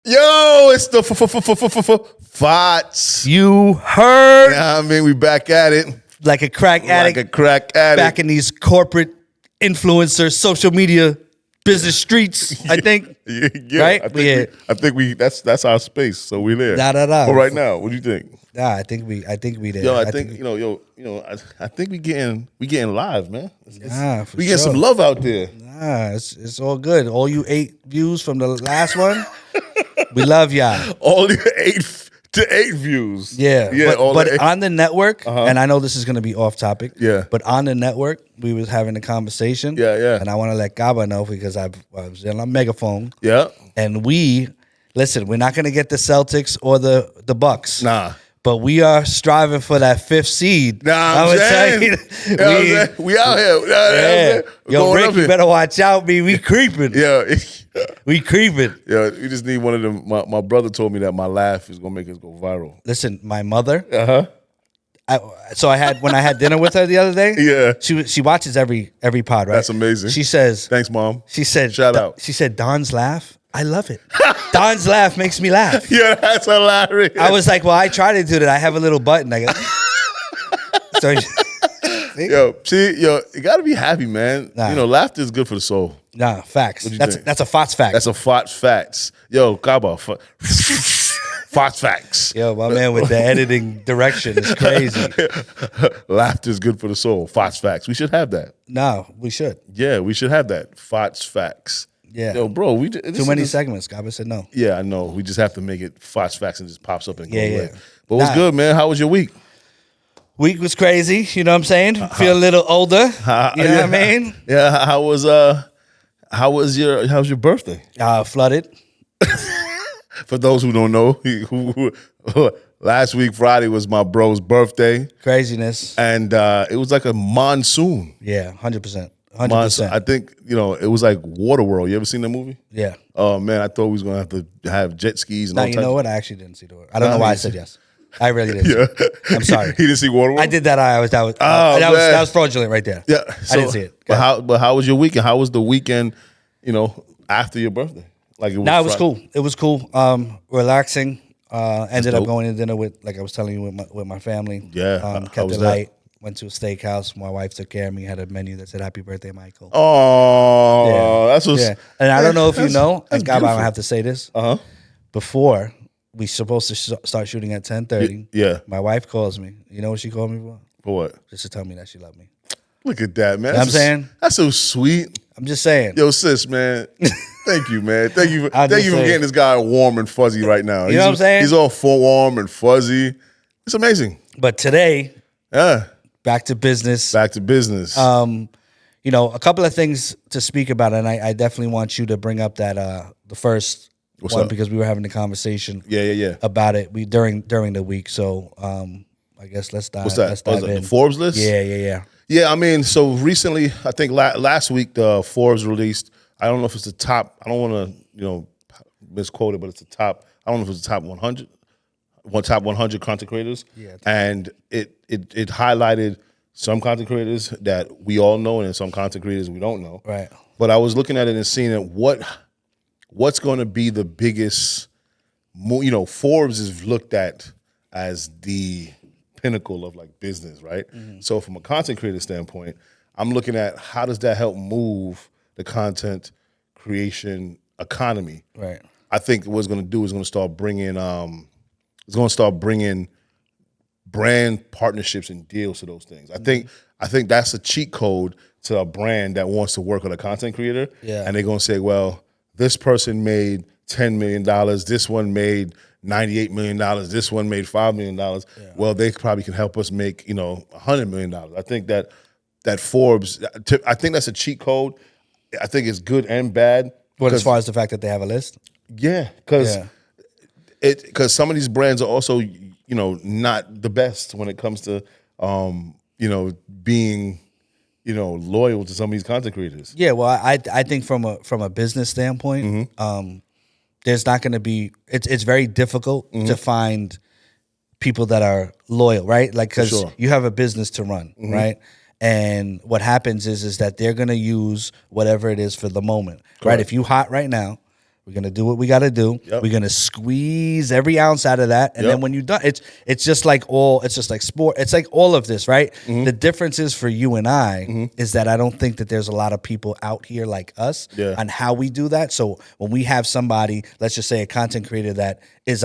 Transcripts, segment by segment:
Yo, it's the Fots. You heard? Yeah, I mean, we back at it. Like a crack addict. Like a crack addict. Back in these corporate influencer, social media, business streets, I think. Yeah, right? I think we that's our space, so we there. But right now, what do you think? Nah, I think we there. Yo, I think I think we getting live, man. We getting sure. some love out there. Nah, it's all good. All you 8 views from the last one, we love y'all. All your 8 views. Yeah, but on the network, and I know this is going to be off topic. Yeah, but on the network, we was having a conversation. Yeah. And I want to let Caba know because I was on a megaphone. Yeah, and listen. We're not going to get the Celtics or the Bucks. Nah. But we are striving for that 5th seed. I'm saying. We out here. Yeah. Yo, Rick, you better watch out, me. We creeping. Yeah. We creeping. Yeah, we just need one of them. My brother told me that my laugh is going to make us go viral. Listen, my mother. Uh-huh. When I had dinner with her the other day. Yeah. She watches every pod, right? That's amazing. She says. Thanks, Mom. She said. Shout out. She said, Don's laugh. I love it. Don's laugh makes me laugh. Yeah, that's hilarious. I was like, well, I try to do that. I have a little button. I go. So, you got to be happy, man. Nah. Laughter is good for the soul. Nah, facts. That's a Fots fact. That's a Fots facts. Yo, Caba, Fots facts. Yo, my man with the editing direction is crazy. Laughter is good for the soul. Fots facts. We should have that. No, we should. Yeah, we should have that. Fots facts. Yeah. Yo, bro, too many segments. Caba said no. Yeah, I know. We just have to make it Fots facts and it just pops up and goes away. Yeah. But what's good, man? How was your week? Week was crazy. You know what I'm saying? Feel a little older. You know what I mean? Yeah. How's your birthday? Flooded. For those who don't know, last week Friday was my bro's birthday. Craziness. And it was like a monsoon. Yeah, 100%. 100%. I think, it was like Waterworld. You ever seen that movie? Yeah. Oh, man, I thought we was going to have jet skis and all you know what? I actually didn't see the word. I don't know why I said yes. I really didn't. Yeah. I'm sorry. He didn't see Waterworld? I did that. That was fraudulent right there. Yeah. I didn't see it. But how was your weekend? How was the weekend, after your birthday? Like it was cool. It was cool. Relaxing. Ended up going to dinner with, like I was telling you, with my family. Yeah. Kept it light. Went to a steakhouse. My wife took care of me. Had a menu that said "Happy Birthday, Michael." Oh, that's what's. Yeah. And I don't know if you know. And God, I don't have to say this. Before we supposed to start shooting at 10:30. Yeah. My wife calls me. You know what she called me for? For what? Just to tell me that she loved me. Look at that, man. You know what I'm saying? That's so sweet. I'm just saying. Yo, sis, man. Thank you, man. Thank you for getting this guy warm and fuzzy right now. You know what I'm saying? He's all full warm and fuzzy. It's amazing. But today, back to business. Back to business. A couple of things to speak about, and I definitely want you to bring up that the first What's one up? because we were having a conversation. Yeah. About it. During the week. So I guess let's dive. What's that? Let's dive in. The Forbes list? Yeah. Yeah, I mean, so recently, I think last week, the Forbes released, I don't know if it's the top, I don't want to, misquote it, but it's the top, I don't know if it's the top 100, top 100 content creators. Yeah. And it highlighted some content creators that we all know and some content creators we don't know. Right. But I was looking at it and seeing it, what's going to be the biggest, Forbes is looked at as the pinnacle of like business, right? Mm-hmm. So from a content creator standpoint, I'm looking at how does that help move the content creation economy? Right. I think what it's going to do is going to start bringing brand partnerships and deals to those things. I think that's a cheat code to a brand that wants to work with a content creator. Yeah. And they're going to say, well, this person made $10 million. This one made $98 million. This one made $5 million. Yeah. Well, they probably can help us make, $100 million. I think that Forbes, I think that's a cheat code. I think it's good and bad. But as far as the fact that they have a list? Yeah, because some of these brands are also, not the best when it comes to, being, loyal to some of these content creators. Yeah, well, I think from a business standpoint, there's not going to be. It's very difficult to find people that are loyal, right? Like because you have a business to run, right? And what happens is that they're going to use whatever it is for the moment, right? If you hot right now, We're gonna do what we gotta do. Yep. We're gonna squeeze every ounce out of that, and then when you're done, it's just like sport. It's like all of this, right? The difference is for you and I is that I don't think that there's a lot of people out here like us on how we do that. So when we have somebody, let's just say a content creator that is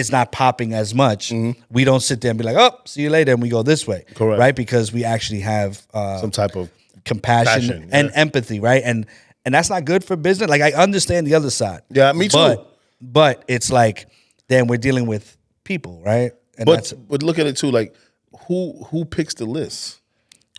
not popping as much, we don't sit there and be like, oh, see you later, and we go this way. Correct. Right? Because we actually have some type of compassion and empathy, right? And that's not good for business. Like, I understand the other side. Yeah, me too. But it's like, then we're dealing with people, right? And but look at it too, like who picks the list?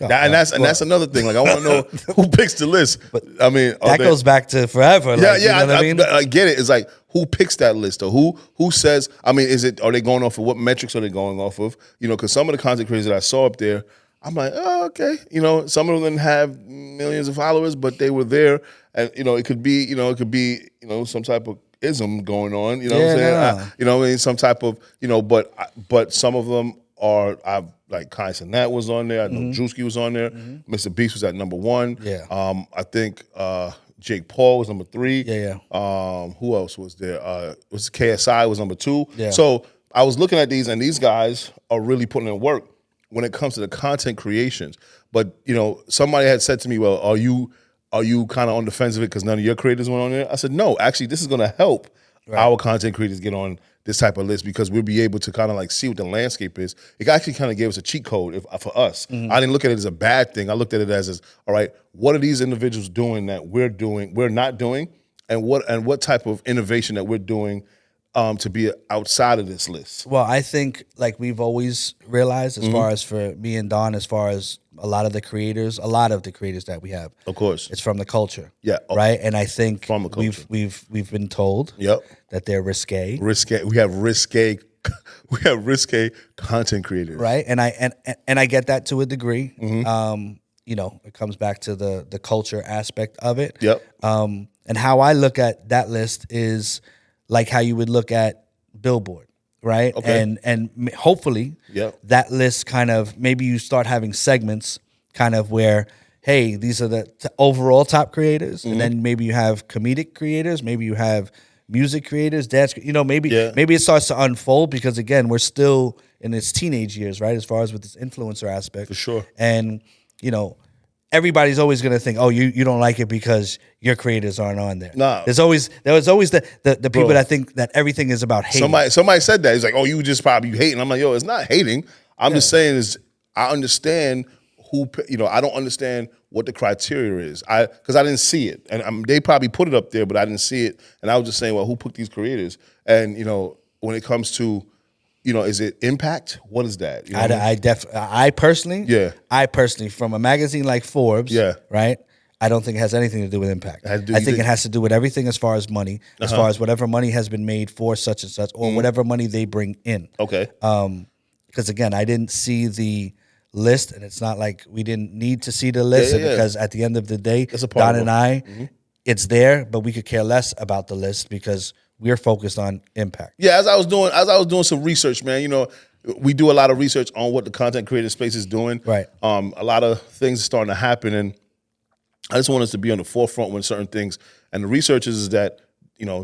Oh, and that's another thing. Like, I want to know who picks the list. But I mean, that goes back to forever. Yeah, like, yeah. You know what I mean? I get it. It's like, who picks that list, or who says? I mean, are they going off of what metrics are they going off of? You know, because some of the content creators that I saw up there, I'm like, oh, okay. You know, some of them didn't have millions of followers, but they were there, and you know, it could be some type of ism going on. You know what I'm saying? You know what I mean? Some type of, but some of them are. Like Kai Cenat was on there. I know Drewski was on there. Mr. Beast was at number 1. Yeah. I think Jake Paul was number 3. Yeah. Who else was there? Was KSI was number 2. Yeah. So I was looking at these, and these guys are really putting in work when it comes to the content creations. But somebody had said to me, "Well, are you kind of on the fence of it because none of your creators went on there?" I said, "No, actually, this is going to help our content creators get on this type of list, because we'll be able to kind of like see what the landscape is." It actually kind of gave us a cheat code for us. I didn't look at it as a bad thing. I looked at it as all right, what are these individuals doing that we're not doing, and what type of innovation that we're doing to be outside of this list. Well, I think, like we've always realized, as far as for me and Don, as far as a lot of the creators that we have, Of course, it's from the culture. Yeah. Right. And I think from the culture. we've been told that they're risque. We have risque content creators. Right. And I get that to a degree. It comes back to the culture aspect of it. Yep. And how I look at that list is like how you would look at Billboard. Right. Okay. And hopefully that list kind of, maybe you start having segments kind of where, hey, these are the overall top creators. And then maybe you have comedic creators. Maybe you have music creators, dance, maybe it starts to unfold, because again, we're still in its teenage years, right? As far as with this influencer aspect. For sure. And, everybody's always going to think, oh, you don't like it because your creators aren't on there. Nah. There was always the people that think that everything is about hating. Somebody said that. He's like, oh, you just probably hating. I'm like, yo, it's not hating. I'm just saying is I understand I don't understand what the criteria is. Because I didn't see it. And they probably put it up there, but I didn't see it. And I was just saying, well, who picked these creators? And, when it comes to, is it impact? What is that? I personally, from a magazine like Forbes, right? I don't think it has anything to do with impact. I think it has to do with everything as far as money, as far as whatever money has been made for such and such, or whatever money they bring in. Okay. Because again, I didn't see the list, and it's not like we didn't need to see the list, because at the end of the day, Don and I, it's there, but we could care less about the list because we're focused on impact. Yeah, as I was doing some research, man, we do a lot of research on what the content creator space is doing. Right. A lot of things are starting to happen, and I just want us to be on the forefront with certain things. And the research is that,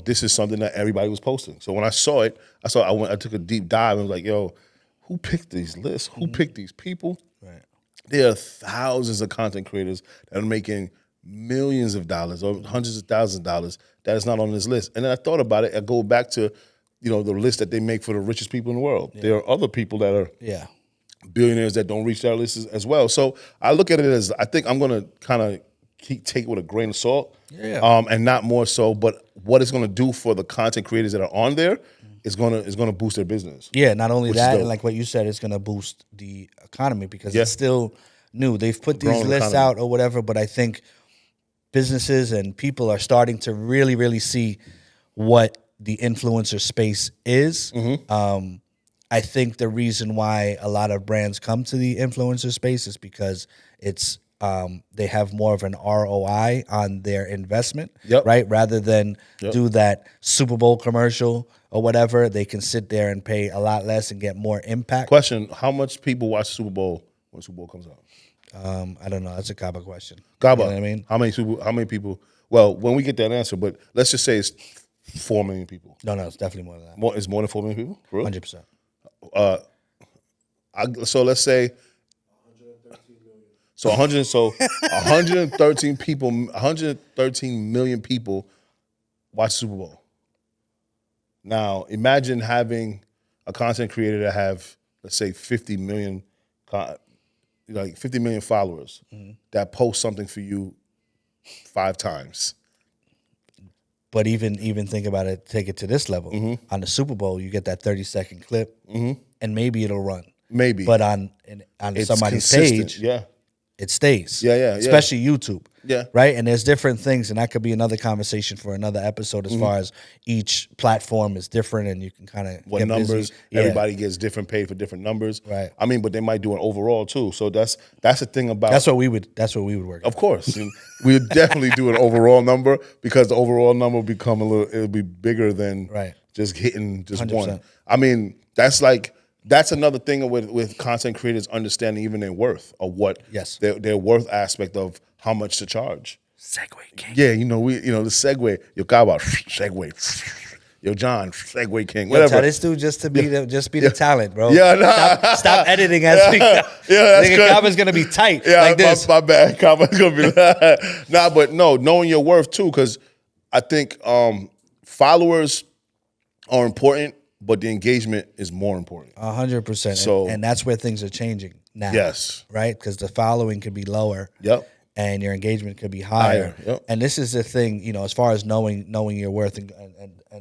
this is something that everybody was posting. So when I saw it, I took a deep dive and was like, yo, who picked these lists? Who picked these people? Right. There are thousands of content creators that are making millions of dollars or hundreds of thousands of dollars that is not on this list. And then I thought about it. I go back to, the list that they make for the richest people in the world. Yeah. There are other people that are billionaires that don't reach that list as well. So I look at it as, I think I'm going to kind of take it with a grain of salt, and not more so. But what it's going to do for the content creators that are on there is going to boost their business. Yeah, not only that, and like what you said, it's going to boost the economy, because it's still new. They've put these lists out or whatever, but I think businesses and people are starting to really, really see what the influencer space is. I think the reason why a lot of brands come to the influencer space is because it's they have more of an ROI on their investment, right? Rather than do that Super Bowl commercial or whatever, they can sit there and pay a lot less and get more impact. Question: how much people watch Super Bowl when Super Bowl comes out? I don't know. That's a CABA question. CABA. You know what I mean? How many people Well, when we get that answer, but let's just say it's 4 million people. No, it's definitely more than that. It's more than 4 million people? For real? 100%. So let's say 113 people, 113 million people watch Super Bowl. Now, imagine having a content creator that have, let's say, 50 million followers that post something for you 5 times. But even think about it, take it to this level. On the Super Bowl, you get that 30-second clip, and maybe it'll run. Maybe. But on somebody's page, it stays. Yeah. Especially YouTube. Yeah. Right? And there's different things, and that could be another conversation for another episode as far as each platform is different and you can kind of what numbers, everybody gets different paid for different numbers. Right. I mean, but they might do an overall too. So that's the thing about That's what we would work. Of course. And we would definitely do an overall number because the overall number will become it'll be bigger than just hitting just 100%. One. I mean, that's another thing with content creators understanding even their worth or what their worth aspect of how much to charge. Segue king. Yeah, the segue. Yo, CABA'S, segue. Yo, John, segue king. Whatever. Tell this dude just be the talent, bro. Yeah, nah. Stop editing as we go. That's good. CABA'S gonna be tight. Yeah, like this. My bad. CABA'S gonna be knowing your worth too, because I think followers are important, but the engagement is more important. 100%. So, and that's where things are changing now. Yes. Right? Because the following could be lower. Yep. And your engagement could be higher. Yep. And this is the thing, as far as knowing your worth and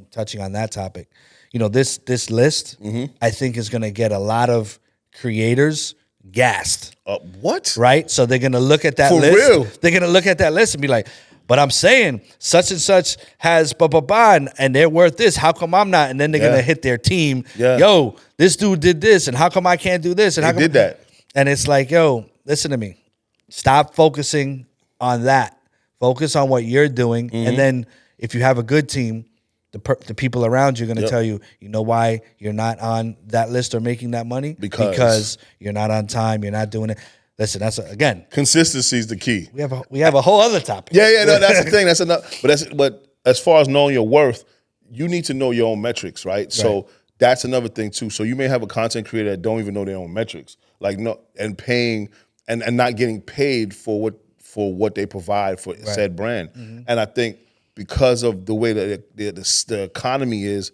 touching on that topic, this list, I think is going to get a lot of creators gassed. What? Right? So they're going to look at that list. For real? They're going to look at that list and be like, but I'm saying such and such has and they're worth this. How come I'm not? And then they're going to hit their team. Yeah. Yo, this dude did this. And how come I can't do this? And how come did that? And it's like, yo, listen to me. Stop focusing on that. Focus on what you're doing. And then if you have a good team, the people around you are going to tell you, you know why you're not on that list or making that money? Because you're not on time. You're not doing it. Listen, again, consistency is the key. We have a whole other topic. Yeah, no, that's the thing. That's enough. But as far as knowing your worth, you need to know your own metrics, right? So that's another thing too. So you may have a content creator that don't even know their own metrics, and paying and not getting paid for what they provide for said brand. And I think because of the way that the economy is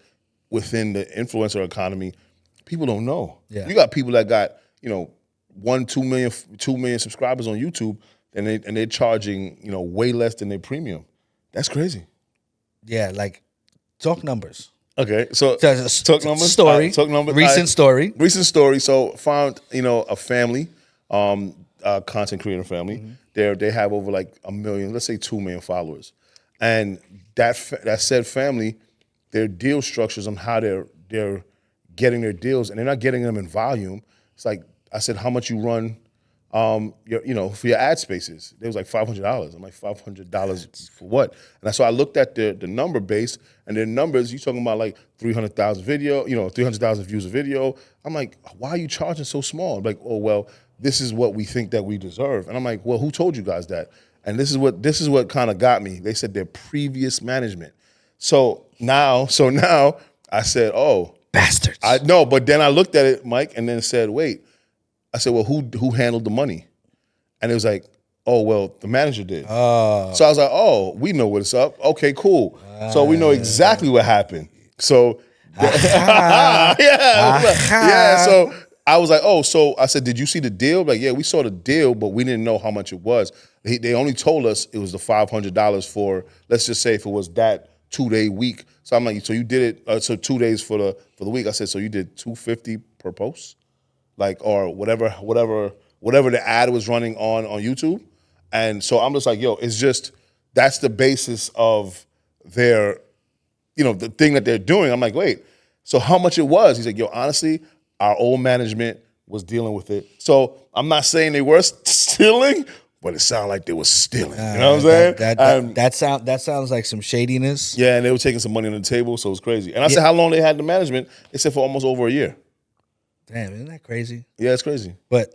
within the influencer economy, people don't know. Yeah. You got people that got 2 million subscribers on YouTube, and they're charging way less than their premium. That's crazy. Yeah, talk numbers. Okay, so talk numbers. Story. Talk numbers. Recent story. Recent story. So found a family, content creator family. They have over 1 million, let's say 2 million followers, and that said family, their deal structures on how they're getting their deals, and they're not getting them in volume. It's like I said, how much you run, for your ad spaces? It was like $500. I'm like, $500 for what? And so I looked at the number base, and their numbers. You talking about 300,000 video, 300,000 views a video. I'm like, why are you charging so small? I'm like, oh well, this is what we think that we deserve. And I'm like, well, who told you guys that? And this is what kind of got me. They said their previous management. So now I said, oh, bastards. I know, but then I looked at it, Mike, and then said, wait. I said, well, who handled the money? And it was like, oh, well, the manager did. So I was like, oh, we know what's up. Okay, cool. So we know exactly what happened. So yeah. So I was like, oh, so I said, did you see the deal? Like, yeah, we saw the deal, but we didn't know how much it was. They only told us it was the $500 for, let's just say if it was that 2-day week. So I'm like, so you did it, so 2 days for the week. I said, so you did $250 per post? Or whatever the ad was running on YouTube. And so I'm just like, yo, it's just, that's the basis of their, the thing that they're doing. I'm like, wait, so how much it was? He's like, yo, honestly, our old management was dealing with it. So I'm not saying they were stealing, but it sounded like they were stealing. You know what I'm saying? That sounds like some shadiness. Yeah, and they were taking some money on the table, so it was crazy. And I said, how long they had the management? They said for almost over a year. Damn, isn't that crazy? Yeah, it's crazy. But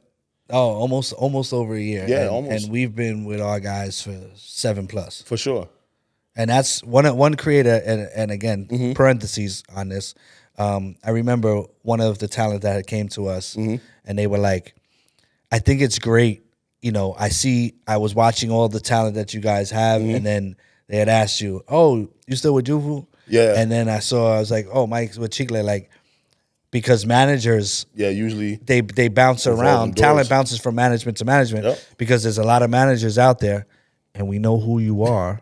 almost over a year. Yeah, almost. And we've been with our guys for 7+. For sure. And that's one creator, and again, parentheses on this. I remember one of the talent that had came to us, and they were like, I think it's great. You know, I was watching all the talent that you guys have, and then they had asked you, oh, you still with Juvu? Yeah. And then I was like, oh, Mike's with Chicle, like, because managers, usually they bounce around. Talent bounces from management to management because there's a lot of managers out there, and we know who you are.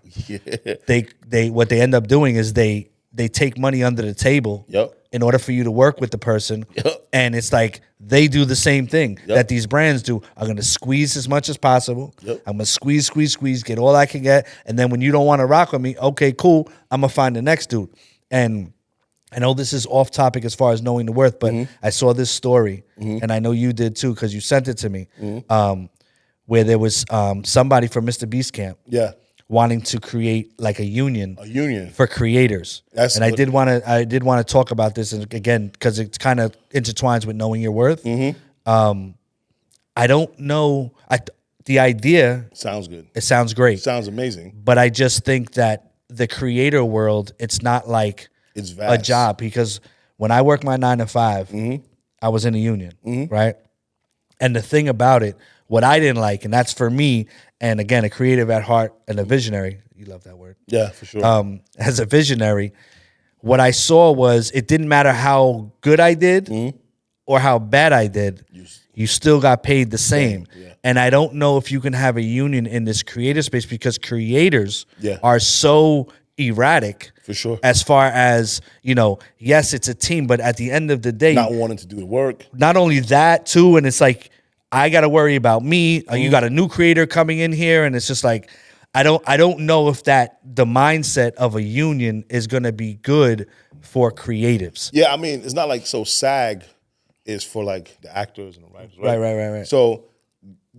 They what they end up doing is they take money under the table in order for you to work with the person. And it's like they do the same thing that these brands do. I'm gonna squeeze as much as possible. I'm gonna squeeze, get all I can get, and then when you don't want to rock with me, okay, cool, I'm gonna find the next dude. And I know this is off topic as far as knowing the worth, but I saw this story, and I know you did too because you sent it to me, where there was somebody from Mr. Beast Camp wanting to create like a union for creators. I did want to talk about this, and again, because it kind of intertwines with knowing your worth. I don't know. The idea sounds good. It sounds great. Sounds amazing. But I just think that the creator world, it's not like it's vast. A job, because when I worked my 9 to 5, I was in a union, right? And the thing about it, what I didn't like, and that's for me, and again, a creative at heart and a visionary. You love that word. Yeah, for sure. As a visionary, what I saw was it didn't matter how good I did or how bad I did, you still got paid the same. And I don't know if you can have a union in this creative space because creators are so erratic, for sure, as far as, you know, yes, it's a team, but at the end of the day, not wanting to do the work. Not only that too, and it's like I got to worry about me. You got a new creator coming in here, and it's just like I don't know if the mindset of a union is going to be good for creatives. Yeah, I mean, it's not like SAG is for like the actors and the writers, right? Right. So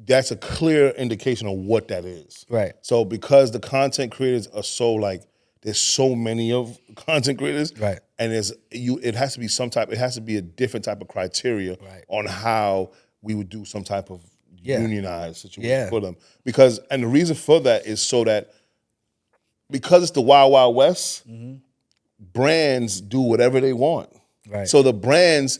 that's a clear indication of what that is. Right. So because the content creators are so like, there's so many of content creators, right? And it has to be it has to be a different type of criteria on how we would do some type of unionized situation for them. And the reason for that is so that because it's the Wild Wild West, brands do whatever they want. Right. So the brands,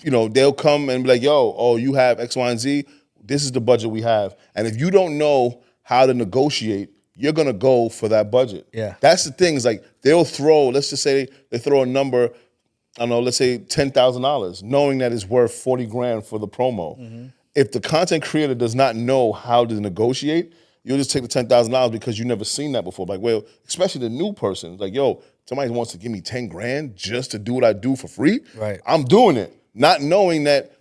you know, they'll come and be like, yo, you have X, Y, and Z. This is the budget we have. And if you don't know how to negotiate, you're going to go for that budget. Yeah. That's the thing. Is like they'll throw, let's just say they throw a number, I don't know, let's say $10,000, knowing that it's worth 40 grand for the promo. If the content creator does not know how to negotiate, you'll just take the $10,000 because you've never seen that before. Like, well, especially the new person. Like, yo, somebody wants to give me 10 grand just to do what I do for free. Right. I'm doing it. Not knowing that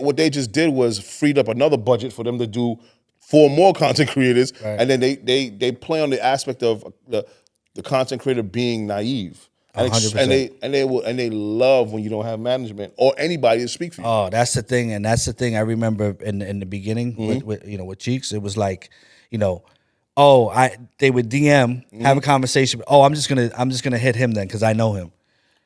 what they just did was freed up another budget for them to do 4 more content creators, and then they play on the aspect of the content creator being naive, and 100%. and they love when you don't have management or anybody to speak for you. Oh, that's the thing, and that's the thing. I remember in the beginning with Cheeks, it was like, you know, they would DM, have a conversation. Oh, I'm just gonna hit him then because I know him.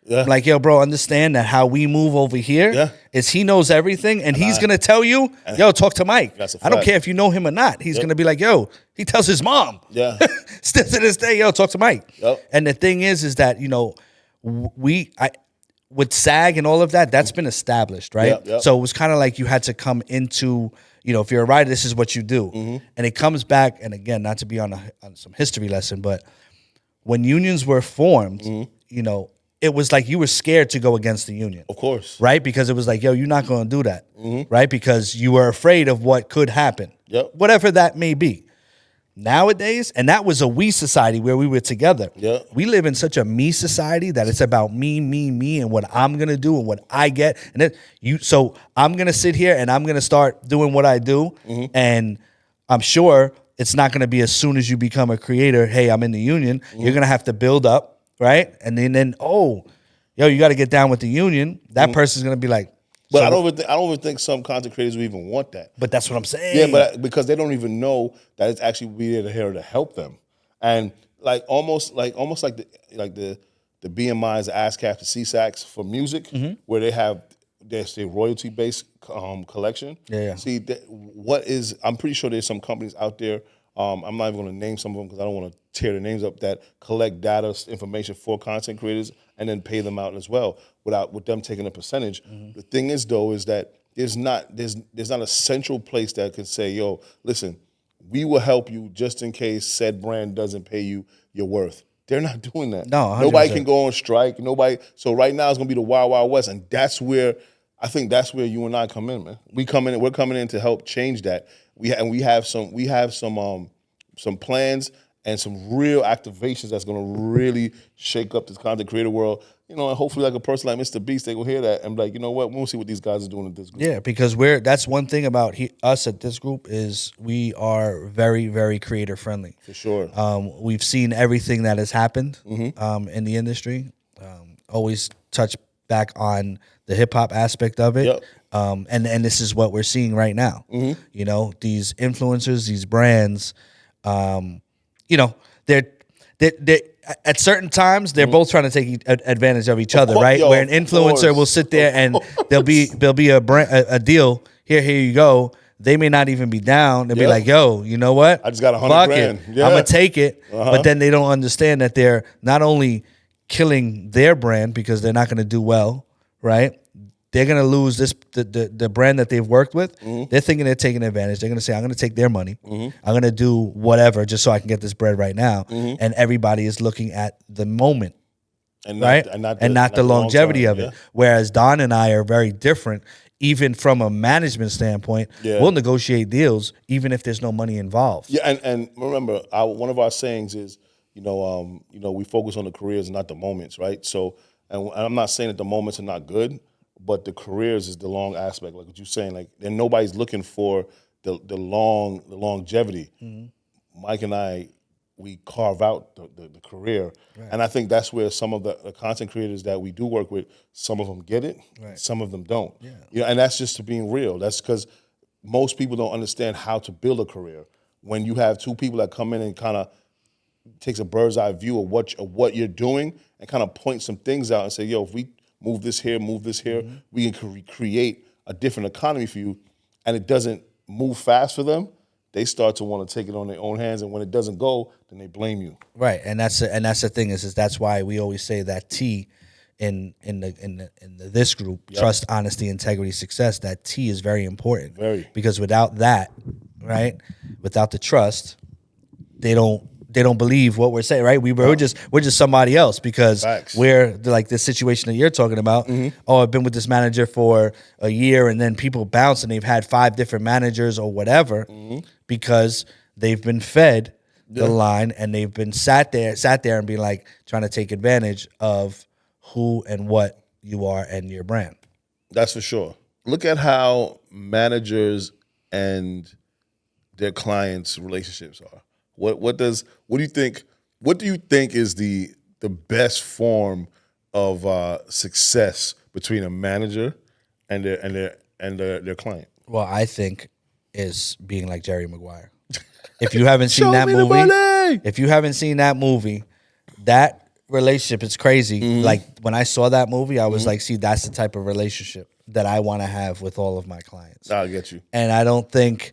Yeah. I'm like, yo, bro, understand that how we move over here is he knows everything, and he's going to tell you, yo, talk to Mike. I don't care if you know him or not. He's going to be like, yo, he tells his mom. Yeah. Still to this day, yo, talk to Mike. Yep. And the thing is that, you know, with SAG and all of that, that's been established, right? Yep. So it was kind of like you had to come into, you know, if you're a writer, this is what you do. And it comes back, and again, not to be on some history lesson, but when unions were formed, you know, it was like you were scared to go against the union. Of course. Right? Because it was like, yo, you're not going to do that. Right? Because you were afraid of what could happen. Yep. Whatever that may be. Nowadays, and that was a we society where we were together. Yep. We live in such a me society that it's about me, and what I'm going to do and what I get. So I'm going to sit here and I'm going to start doing what I do. And I'm sure it's not going to be as soon as you become a creator, hey, I'm in the union. You're going to have to build up. Right? And then yo, you got to get down with the union. That person's going to be like. But so, I don't even think some content creators would even want that. But that's what I'm saying. Yeah, but because they don't even know that it's actually be here to help them. And like almost like the BMIs, the ASCAP, the CSACs for music, where they have their royalty based collection. Yeah. See, I'm pretty sure there's some companies out there I'm not even going to name some of them because I don't want to tear the names up, that collect data information for content creators and then pay them out as well with them taking a percentage. The thing is, though, is that there's not a central place that can say, yo, listen, we will help you just in case said brand doesn't pay you your worth. They're not doing that. No, 100%. Nobody can go on strike. Nobody. So right now it's going to be the wild, wild west, and that's where I think that's where you and I come in, man. We're coming in to help change that. We have some plans and some real activations that's going to really shake up this content creator world. You know, and hopefully, like a person like Mr. Beast, they will hear that and be like, you know what, we'll see what these guys are doing at this group. Yeah, because that's one thing about us at this group is we are very, very creator friendly. For sure. We've seen everything that has happened in the industry. Always touch back on the hip hop aspect of it. Yep. And this is what we're seeing right now. You know, these influencers, these brands, you know, they're at certain times they're both trying to take advantage of each other, right? Where an influencer will sit there and there'll be a deal. Here you go. They may not even be down. They'll be like, yo, you know what? I just got $100 grand. Yeah. I'm gonna take it. But then they don't understand that they're not only killing their brand because they're not gonna do well, right? They're gonna lose the brand that they've worked with. They're thinking they're taking advantage. They're gonna say, I'm gonna take their money. I'm gonna do whatever just so I can get this bread right now. And everybody is looking at the moment. And not the longevity of it. Whereas Don and I are very different, even from a management standpoint. We'll negotiate deals even if there's no money involved. Yeah, and remember, one of our sayings is, we focus on the careers and not the moments, right? So, and I'm not saying that the moments are not good, but the careers is the long aspect, like what you're saying. Like, and nobody's looking for the longevity. Myq and I, we carve out the career, and I think that's where some of the content creators that we do work with, some of them get it, some of them don't. And that's just being real. That's because most people don't understand how to build a career. When you have two people that come in and kind of takes a bird's eye view of what you're doing and kind of point some things out and say, yo, if we move this here, we can create a different economy for you, and it doesn't move fast for them, they start to want to take it on their own hands, and when it doesn't go, then they blame you. Right, and that's the thing is that's why we always say that T in this group, trust, honesty, integrity, success. That T is very important. Because without that, right, without the trust, they don't believe what we're saying, right? We're just somebody else because we're like the situation that you're talking about. Oh, I've been with this manager for a year, and then people bounce and they've had 5 different managers or whatever because they've been fed the line and they've been sat there and be like trying to take advantage of who and what you are and your brand. That's for sure. Look at how managers and their clients' relationships are. What do you think is the best form of success between a manager and their client? Well, I think is being like Jerry Maguire. If you haven't seen that movie, that relationship is crazy. Like when I saw that movie, I was like, see, that's the type of relationship that I want to have with all of my clients. I get you. And I don't think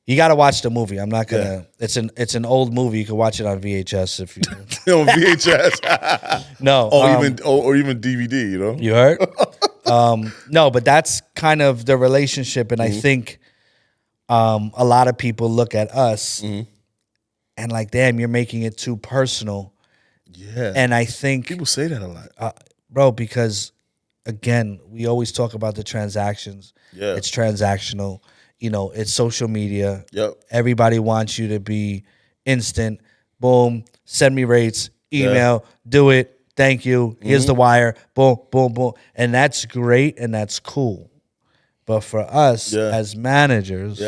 you got to watch the movie. I'm not gonna. Yeah. It's an old movie. You can watch it on VHS if you on VHS. No, or even DVD. You know, you heard. No, but that's kind of the relationship, and I think a lot of people look at us and like, damn, you're making it too personal. Yeah, and I think people say that a lot, bro, because again, we always talk about the transactions. Yeah, it's transactional. You know, it's social media. Yep. Everybody wants you to be instant. Boom. Send me rates. Email. Do it. Thank you. Here's the wire. Boom, boom, boom. And that's great and that's cool. But for us as managers,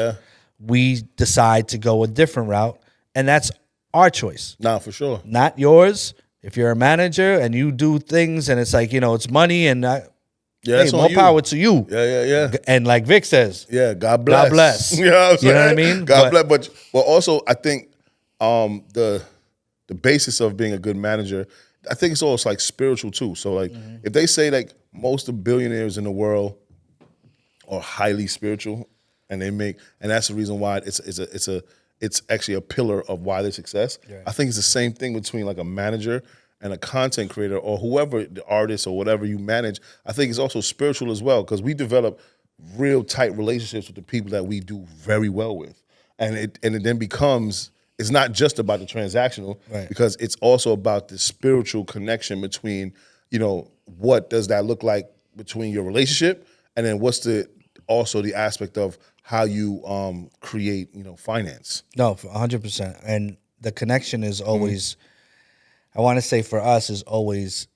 we decide to go a different route, and that's our choice. Nah, for sure. Not yours. If you're a manager and you do things and it's like, it's money and hey, more power to you. Yeah. And like Vic says, God bless. God bless. You know what I mean? God bless. But also, I think the basis of being a good manager, I think it's almost like spiritual too. So like, if they say like most of billionaires in the world are highly spiritual, and that's the reason why it's it's actually a pillar of why their success. Yeah. I think it's the same thing between like a manager and a content creator or whoever, the artist or whatever you manage. I think it's also spiritual as well, because we develop real tight relationships with the people that we do very well with. And it then becomes, it's not just about the transactional, Right. because it's also about the spiritual connection between, what does that look like between your relationship, and then what's also the aspect of how you create, finance. No, 100%. And the connection is always, I want to say for us, is always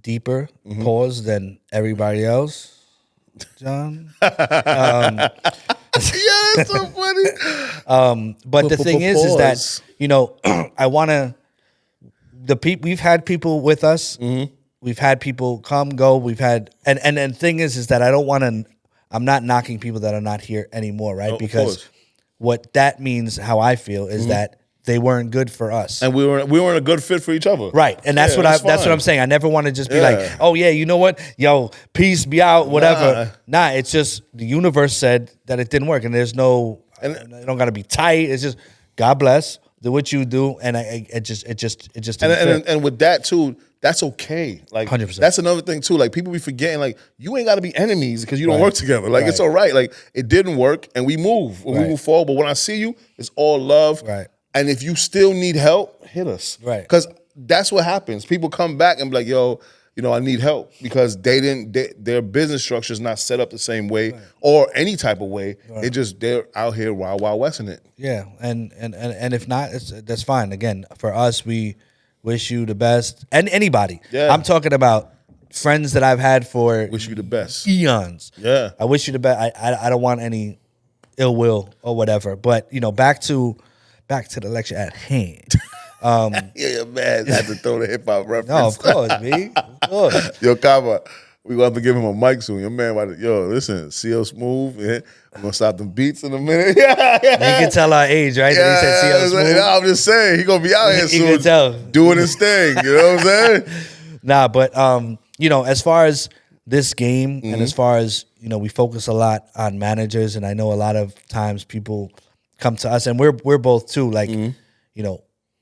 deeper pause than everybody else, John. Yeah, that's so funny. But the thing is Pause. that, I want to, we've had people with us. We've had people come, go. We've had, and thing is that I don't want to, I'm not knocking people that are not here anymore, right? Oh, because what that means, how I feel, is that they weren't good for us, and we weren't a good fit for each other, right? And that's that's what I'm saying. I never want to just be like, oh yeah, you know what, yo, peace, be out, whatever. Nah, it's just the universe said that it didn't work, and there's no, it don't got to be tight. It's just God bless, do what you do, and it just and with that too. That's okay. Like 100%. That's another thing too. Like people be forgetting, like you ain't got to be enemies because you don't work together. Like it's all right. Like it didn't work and we move. We move forward. But when I see you, it's all love. Right. And if you still need help, hit us. Right. Because that's what happens. People come back and be like, yo, I need help because their business structure is not set up the same way or any type of way. Right. They're out here wild westing it. Yeah. And if not, that's fine. Again, for us, we wish you the best, and anybody. Yeah. I'm talking about friends that I've had for wish you the best eons. Yeah, I wish you the best. I don't want any ill will or whatever. But back to the lecture at hand. Yeah, man, I had to throw the hip hop reference. No, of course, me. Of course. Yo, Kaba, we gonna have to give him a mic soon. Your man, listen, CL Smooth. Yeah. We're gonna stop them beats in a minute. Yeah. You can tell our age, right? Yeah, that he said CL Smooth. I'm just saying, he gonna be out here soon. You can tell. Doing his thing. You know what I'm saying? Nah, but as far as this game and as far as, we focus a lot on managers, and I know a lot of times people come to us, and we're both too, like,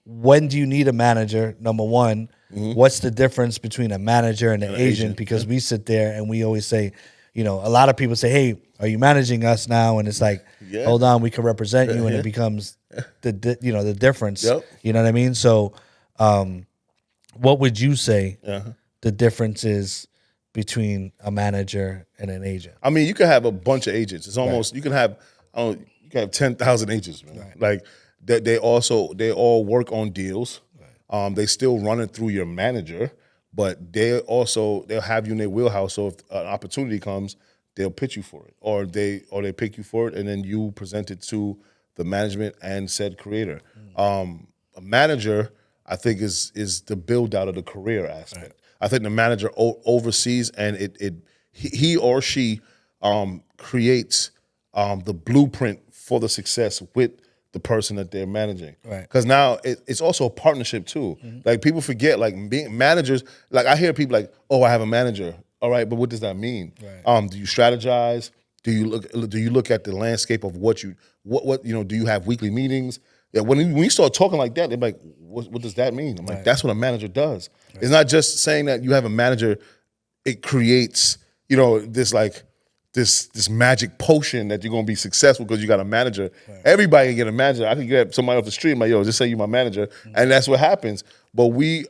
when do you need a manager? Number one, what's the difference between a manager and an agent? Because we sit there and we always say, a lot of people say, hey, are you managing us now? And it's like, hold on, we can represent you, and it becomes the difference. Yep. You know what I mean? So what would you say the difference is between a manager and an agent? I mean, you can have a bunch of agents. It's almost, you can have 10,000 agents, man. Right. Like they all work on deals. Right. They still run it through your manager, but they'll have you in their wheelhouse. So if an opportunity comes, they'll pitch you for it, or they pick you for it, and then you present it to the management and said creator. A manager, I think, is the build out of the career aspect. Right. I think the manager oversees, and he or she creates the blueprint for the success with the person that they're managing. Right. Because now it's also a partnership too. Like people forget, like being managers, like I hear people like, oh, I have a manager. All right, but what does that mean? Right. Do you strategize? Do you look at the landscape of what do you have weekly meetings? Yeah, when you start talking like that, they're like, what does that mean? I'm like, that's what a manager does. Right. It's not just saying that you have a manager, it creates, this magic potion that you're gonna be successful because you got a manager. Right. Everybody can get a manager. I can get somebody off the street, I'm like, yo, just say you're my manager, and that's what happens. But we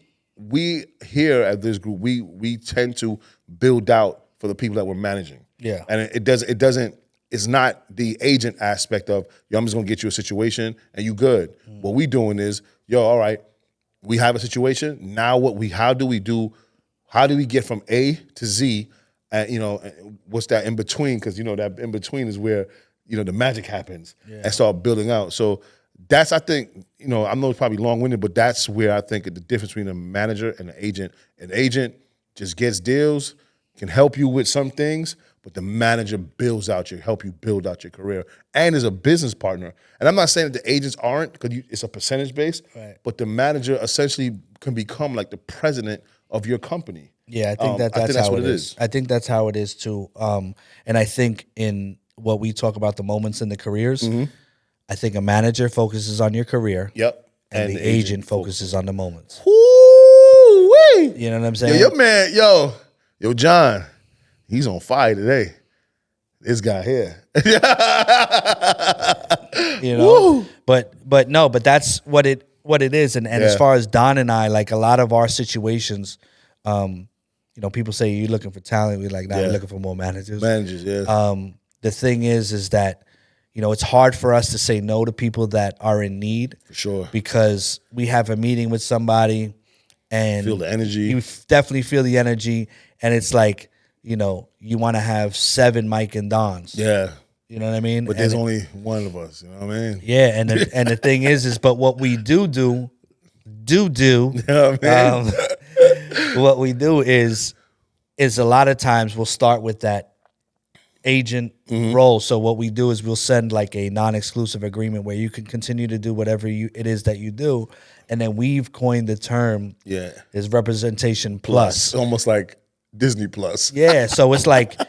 here at this group, we tend to build out for the people that we're managing. Yeah, and it's not the agent aspect of, yo, I'm just gonna get you a situation and you good. What we doing is, yo, all right, we have a situation. Now how do we get from A to Z? And what's that in between? Because that in between is where the magic happens and start building out. So that's, I think, I know it's probably long-winded, but that's where I think the difference between a manager and an agent. An agent just gets deals, can help you with some things, but the manager help you build out your career and is a business partner. And I'm not saying that the agents aren't, because it's a percentage base, right, but the manager essentially can become like the president of your company. Yeah, I think that's how it is. I think that's how it is too. And I think in what we talk about, the moments in the careers, I think a manager focuses on your career. Yep. And the agent focuses on the moments. Woo-wee. You know what I'm saying? Yo, your man, yo, John, he's on fire today. This guy here. You know, but that's what it is. And as far as Don and I, like a lot of our situations, you know, people say you're looking for talent. We're like, we're looking for more managers. The thing is that, you know, it's hard for us to say no to people that are in need. For sure. Because we have a meeting with somebody and feel the energy. You definitely feel the energy. And it's like, you know, you want to have 7 Myq and Dons. Yeah. You know what I mean? But there's only one of us, you know what I mean? Yeah, and the thing is but what we do, you know what I mean? What we do is a lot of times we'll start with that agent role. So what we do is we'll send like a non-exclusive agreement where you can continue to do whatever it is that you do, and then we've coined the term is representation plus. Almost like Disney Plus. Yeah, so it's like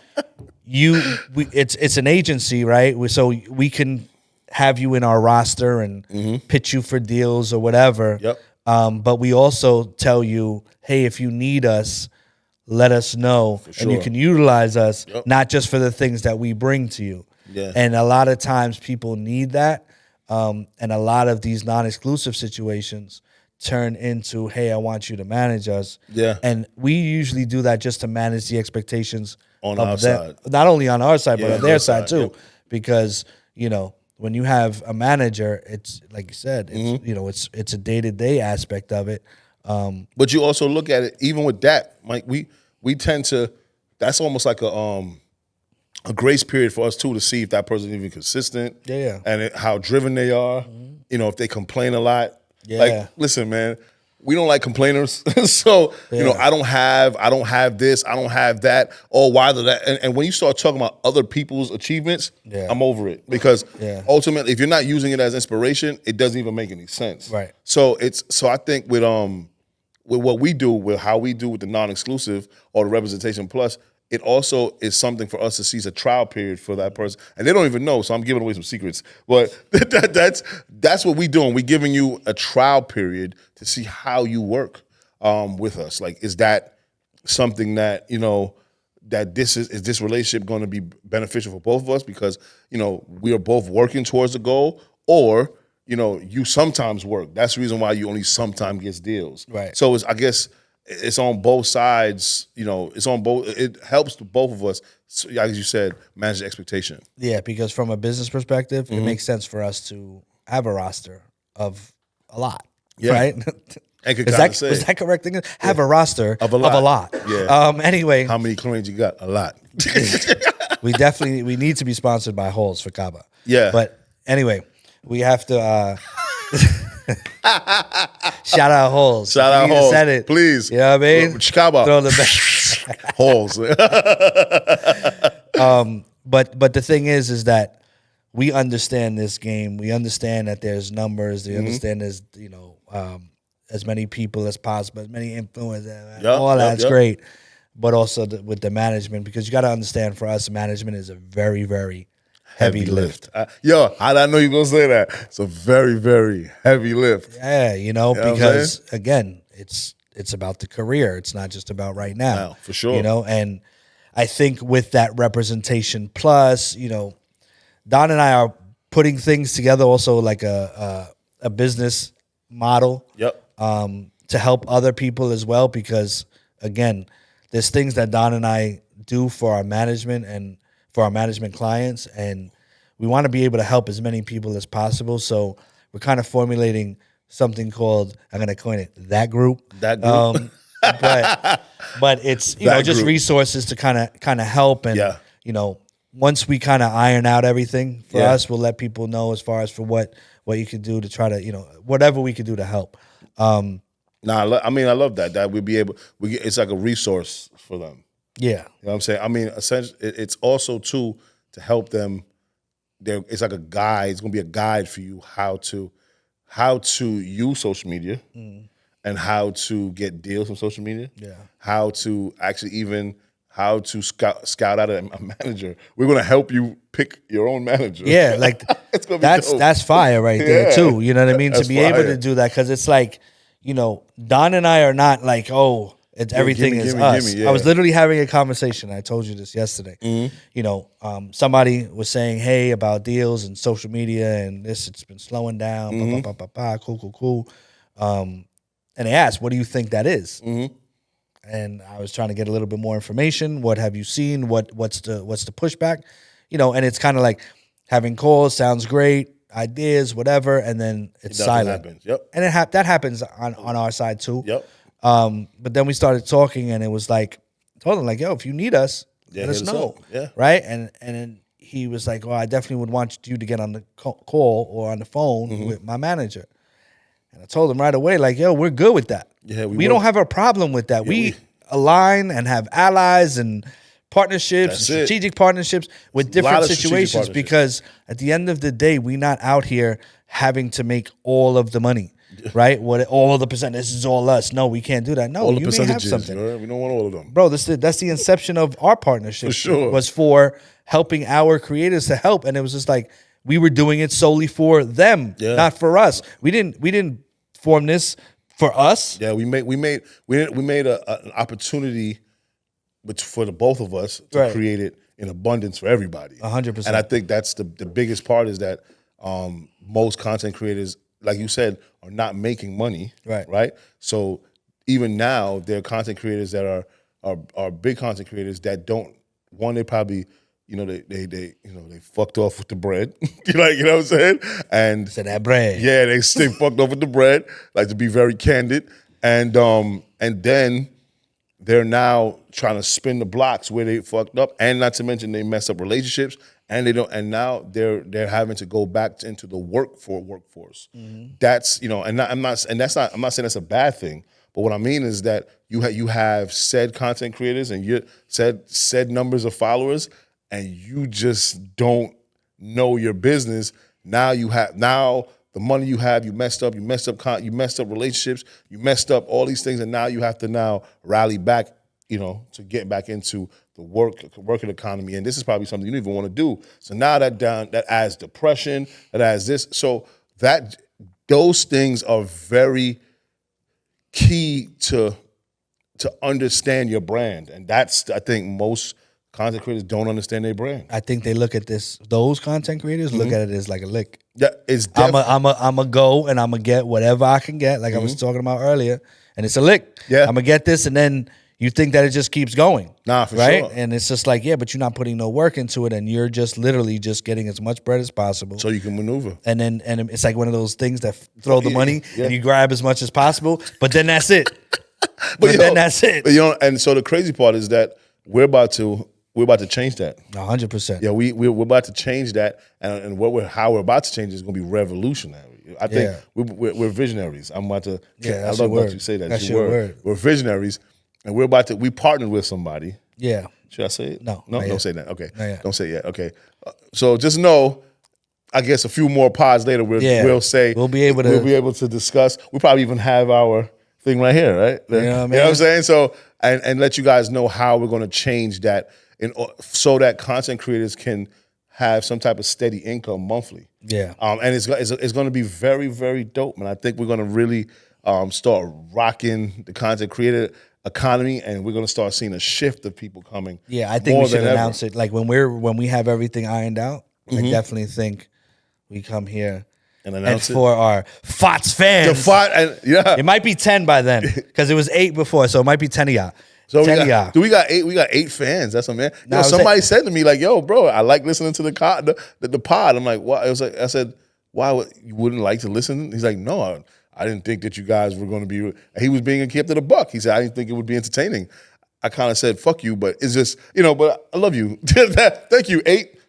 it's an agency, right? So we can have you in our roster and pitch you for deals or whatever. Yep. But we also tell you, hey, if you need us, let us know, and you can utilize us, not just for the things that we bring to you. Yeah. And a lot of times people need that, and a lot of these non-exclusive situations turn into, hey, I want you to manage us. Yeah. And we usually do that just to manage the expectations on of our them, side. not only on our side, but on their side too. Yep. Because, you know, when you have a manager, it's like you said, it's you know, it's a day-to-day aspect of it. But you also look at it, even with that, Mike, we tend to, that's almost like a grace period for us too, to see if that person is even consistent. Yeah. And how driven they are. You know, if they complain a lot. Yeah. Like, listen, man, we don't like complainers. So, you know, I don't have this, I don't have that. Oh, why that? And when you start talking about other people's achievements, I'm over it. Because ultimately, if you're not using it as inspiration, it doesn't even make any sense. Right. So I think with what we do, with how we do with the non-exclusive or the representation plus, it also is something for us to see as a trial period for that person. And they don't even know, so I'm giving away some secrets. But that's what we're doing. We're giving you a trial period to see how you work with us. Like, is that something that, you know, that is this relationship going to be beneficial for both of us because, you know, we are both working towards the goal, or, you know, you sometimes work. That's the reason why you only sometimes get deals. Right. So I guess it's on both sides, you know, it helps both of us, as you said, manage the expectation. Yeah, because from a business perspective, it makes sense for us to have a roster of a lot, right? And could is that correct? Have a roster of a lot. Yeah. Anyway. How many clients you got? A lot. we need to be sponsored by Holes for Caba. Yeah. But anyway, we have to shout out Holes. Shout out Holes. Said it. Please. You know what I mean? Chicago. Throw the back. Holes. But the thing is that we understand this game. We understand that there's numbers. We understand there's, you know, as many people as possible, as many influencers. All that's great. But also with the management, because you got to understand, for us, management is a very, very heavy lift. How did I know you were going to say that? It's a very, very heavy lift. Yeah, you know because, again, it's about the career. It's not just about right now. No, for sure. You know, and I think with that representation plus, you know, Don and I are putting things together also like a business model to help other people as well, because, again, there's things that Don and I do for our management and for our management clients, and we want to be able to help as many people as possible. So we're kind of formulating something called, I'm going to coin it, that group. That group. But it's just resources to kind of help, and you know, once we kind of iron out everything for us, we'll let people know as far as for what you can do to try to, you know, whatever we can do to help. I love that we'll be able. It's like a resource for them. Yeah, you know what I'm saying. I mean, essentially, it's also too to help them. It's like a guide. It's gonna be a guide for you how to use social media and how to get deals on social media. Yeah, how to actually even how to scout out a manager. We're gonna help you pick your own manager. Yeah, like it's gonna be dope. that's fire right there too. You know what I mean? To be able to fire. do that, because it's like, you know, Don and I are not like, oh, it's everything is us. Yeah. I was literally having a conversation. I told you this yesterday. You know, somebody was saying, hey, about deals and social media and this, it's been slowing down. Cool. And they asked, what do you think that is? And I was trying to get a little bit more information. What have you seen? What's the pushback? You know, and it's kind of like having calls sounds great, ideas, whatever, and then it's silent. Happens. Yep. And that happens on our side too. Yep. But then we started talking, and it was like, I told him like, yo, if you need us, let us know. Yeah. Right. And then he was like, well, I definitely would want you to get on the call or on the phone with my manager. And I told him right away, like, yo, we're good with that. Yeah, we don't have a problem with that. We align and have allies and partnerships, and strategic partnerships with different situations, because at the end of the day, we're not out here having to make all of the money, right? All the percent, this is all us. No, we can't do that. No, you may have something. Right? We don't want all of them. Bro, that's the inception of our partnership. For sure. Was for helping our creators to help. And it was just like, we were doing it solely for them, not for us. We didn't form this for us. Yeah, we made an opportunity for the both of us to create it in abundance for everybody. 100%. And I think that's the biggest part, is that most content creators, like you said, are not making money. Right. So even now, there are content creators that are big content creators that don't. One, they probably, you know, they fucked off with the bread. you know what I'm saying? And so that bread. Yeah, they fucked off with the bread, like, to be very candid. And then they're now trying to spin the blocks where they fucked up, and not to mention they messed up relationships, and now they're having to go back into the workforce. That's, you know, I'm not saying that's a bad thing, but what I mean is that you have said content creators and you said numbers of followers, and you just don't know your business. Now the money you have, you messed up relationships, you messed up all these things, and now you have to rally back, you know, to get back into the working economy. And this is probably something you don't even want to do. So now that adds depression, that adds this. So those things are very key to understand your brand. And that's, I think, most content creators don't understand their brand. I think they look at those content creators look at it as like a lick. Yeah, it's I'm a go and I'm gonna get whatever I can get, like I was talking about earlier, and it's a lick. Yeah, I'm gonna get this, and then you think that it just keeps going. Nah, for right? sure. And it's just like, yeah, but you're not putting no work into it, and you're just literally just getting as much bread as possible, so you can maneuver. And then it's like one of those things that throw the money and you grab as much as possible, but then that's it. Then that's it. But, you know, and so the crazy part is that we're about to change that. 100%. Yeah, we're about to change that, and how we're about to change it is going to be revolutionary. I think we're visionaries. I'm about to. Yeah, I love that you say that. That's your word. We're visionaries, and we partnered with somebody. Yeah. Should I say it? No, don't say that. Okay, don't say it yet. Okay, so just know, I guess a few more pods later, we'll be able to discuss. We probably even have our thing right here, right? You know what I'm saying? So and let you guys know how we're going to change that, so that content creators can have some type of steady income monthly. Yeah. And it's going to be very, very dope, man. I think we're going to really start rocking the content creator economy, and we're going to start seeing a shift of people coming. Yeah, I think we should announce it. Like when we have everything ironed out, I definitely think we come here and announce it for our FOTS fans. It might be 10 by then, because it was 8 before, so it might be 10 of y'all. So we got 8. We got 8 fans. That's what, man. No, somebody said to me, like, "Yo, bro, I like listening to the pod." I'm like, "What?" I said, "Why you wouldn't like to listen?" He's like, "No, I didn't think that you guys were going to be." He was being kept to the buck. He said, "I didn't think it would be entertaining." I kind of said, "Fuck you," but it's just, you know. But I love you. Thank you, 8.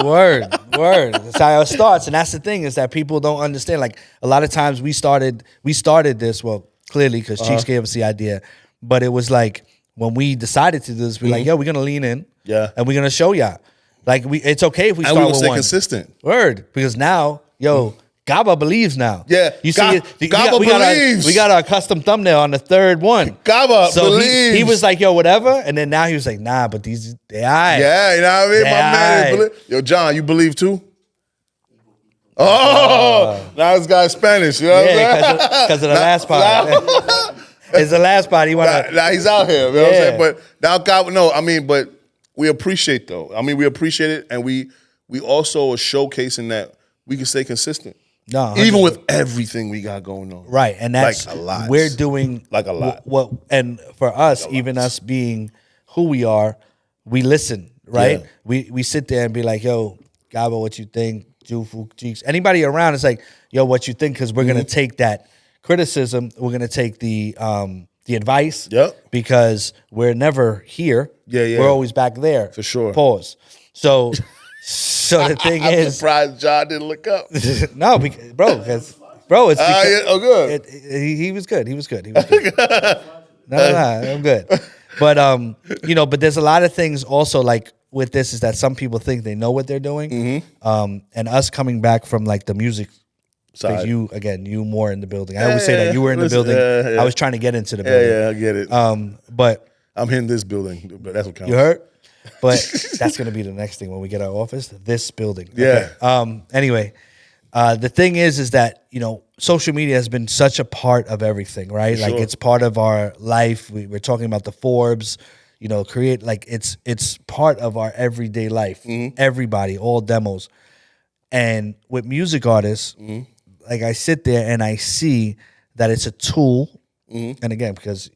Word. That's how it starts, and that's the thing, is that people don't understand. Like, a lot of times we started this, well, clearly because T.H.I.S gave us the idea, but it was like when we decided to do this, we're like, yo, we're gonna lean in, and we're gonna show y'all. Like, it's okay if we start with one. Consistent. Word, because now, Gaba believes now. Yeah, you see, Gaba believes. We got our custom thumbnail on the third one. Gaba so believes. He was like, yo, whatever, and then now he was like, nah, but these they alright. Yeah, you know what I mean. My man, yo, John, you believe too? Oh, now this guy's Spanish. You know what I'm saying? Because of the last part. It's the last part. He wanna. Now he's out here. You know what I'm saying? But now, God, no, I mean, but we appreciate though. I mean, we appreciate it, and we also are showcasing that we can stay consistent. No, even with everything we got going on. Right, and that's like a lot. We're doing like a lot. What and for us, like even us being who we are, we listen. Right, we sit there and be like, yo, Gabo, what you think? Jufu, Cheeks, anybody around is like, yo, what you think? Because we're gonna take that criticism, we're gonna take the advice, because we're never here. We're always back there for sure. Pause. So the thing I'm is, surprised John didn't look up. No, it's because, oh good. He was good. He was good. No, I'm good. But but there's a lot of things also like with this is that some people think they know what they're doing, and us coming back from like the music side. You more in the building. I always say that you were in the building. I was trying to get into the building. Yeah, I get it. But I'm in this building, but that's what counts. You heard? But that's gonna be the next thing when we get our office. This building. Yeah. Okay. Anyway, the thing is that social media has been such a part of everything, right? Sure. Like it's part of our life. We're talking about the Forbes. Create like it's part of our everyday life. Everybody, all demos, and with music artists, like I sit there and I see that it's a tool. And again, because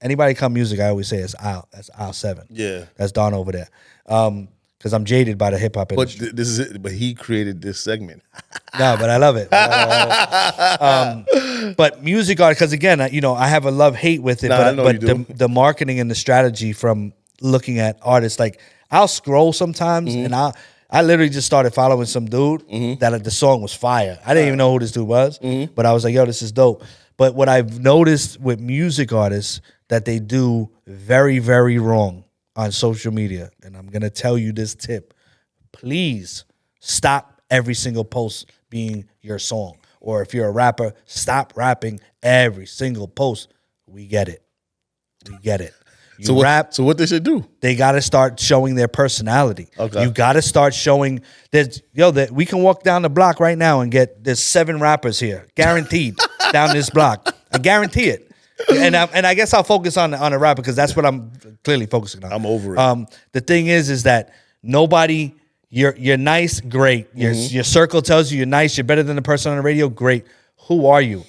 anybody come music, I always say it's Al. That's Al 7. Yeah, that's Don over there. Because I'm jaded by the hip hop industry. But this is it. But he created this segment. No, but I love it. But music art, because again, I have a love-hate with it. But the marketing and the strategy from looking at artists, like I'll scroll sometimes, and I literally just started following some dude that the song was fire. I didn't even know who this dude was, but I was like, yo, this is dope. But what I've noticed with music artists that they do very, very wrong on social media, and I'm gonna tell you this tip: please stop every single post being your song. Or if you're a rapper, stop rapping every single post. We get it. We get it. So what they should do? They got to start showing their personality. Okay. You got to start showing that we can walk down the block right now and there's 7 rappers here, guaranteed, down this block. I guarantee it. And I guess I'll focus on a rapper because that's what I'm clearly focusing on. I'm over it. The thing is that nobody. You're nice, great. Your circle tells you you're nice. You're better than the person on the radio, great. Who are you?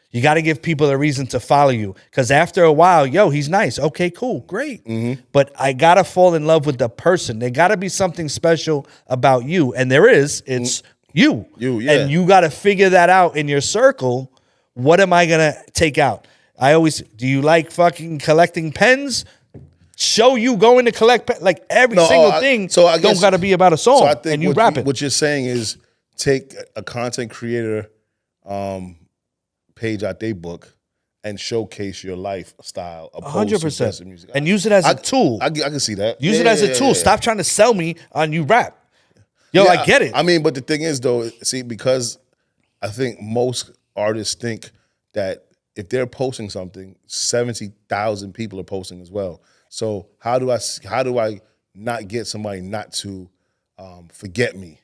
You got to give people a reason to follow you. Because after a while, yo, he's nice. Okay, cool, great. But I got to fall in love with the person. There got to be something special about you. And there is. It's you. And you got to figure that out in your circle. What am I going to take out? Do you like fucking collecting pens? Show you going to collect like every single thing. So I guess, don't got to be about a song. So I think and you rap it. What you're saying is take a content creator page out their book and showcase your lifestyle. 100%. And use it as a tool. I can see that. Use it as a tool. Stop trying to sell me on you rap. Yo, I get it. I mean, but the thing is though, see, because I think most artists think that if they're posting something, 70,000 people are posting as well. So how do I not get somebody not to forget me?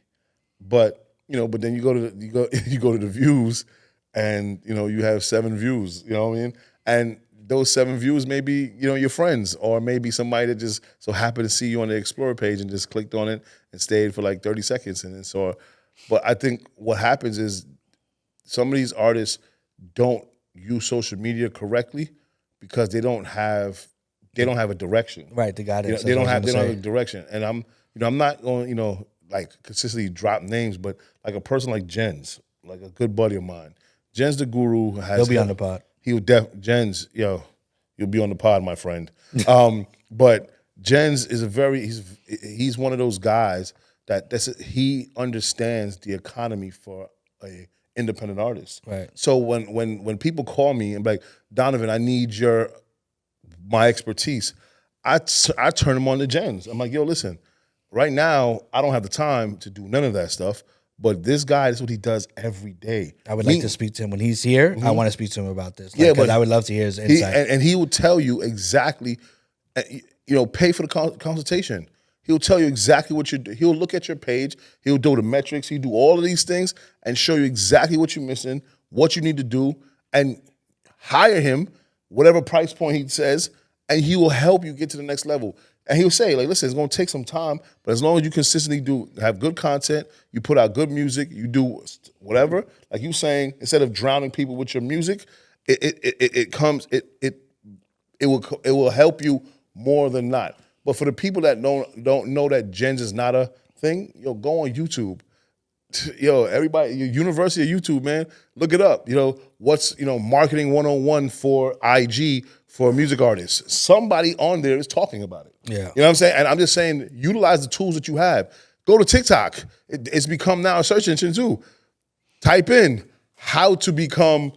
But then you go to the views, and you have 7 views. You know what I mean? And those 7 views may be your friends, or maybe somebody that just so happened to see you on the Explorer page and just clicked on it and stayed for like 30 seconds and then saw. But I think what happens is some of these artists don't use social media correctly because they don't have a direction. Right, the guidance. They don't have a direction. And I'm not going, like consistently drop names, but like a person like Jens, like a good buddy of mine. Jens the Guru has. He'll be on the pod. Jens, you'll be on the pod, my friend. But Jens is he's one of those guys he understands the economy for a independent artist. Right. So when people call me and be like, Donovan, I need my expertise, I turn them on to Jens. I'm like, yo, listen, right now I don't have the time to do none of that stuff, But this guy, this is what he does every day. I would like to speak to him when he's here. I want to speak to him about this. Yeah, because but I would love to hear his insight. And he will tell you exactly, pay for the consultation. He'll tell you exactly what you do. He'll look at your page. He'll do the metrics. He'll do all of these things and show you exactly what you're missing, what you need to do, and hire him, whatever price point he says, and he will help you get to the next level. And he'll say, like, listen, it's going to take some time, but as long as you consistently have good content, you put out good music, you do whatever, like you saying, instead of drowning people with your music, it will help you more than not. But for the people that don't know that gens is not a thing, go on YouTube. Everybody, your University of YouTube, man, look it up. What's marketing 101 for IG for music artists. Somebody on there is talking about it. Yeah. You know what I'm saying? And I'm just saying, utilize the tools that you have. Go to TikTok. It's become now a search engine too. Type in how to become,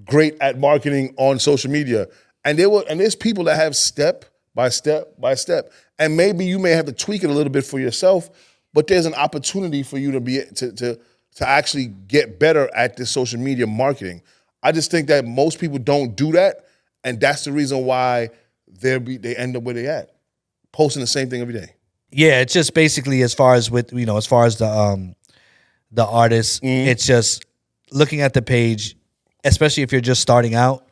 great at marketing on social media. And there's people that have step by step by step. And maybe you may have to tweak it a little bit for yourself, but there's an opportunity for you to be to actually get better at this social media marketing. I just think that most people don't do that, and that's the reason why they end up where they at, posting the same thing every day. Yeah, it's just basically as far as the artist, it's just looking at the page, especially if you're just starting out.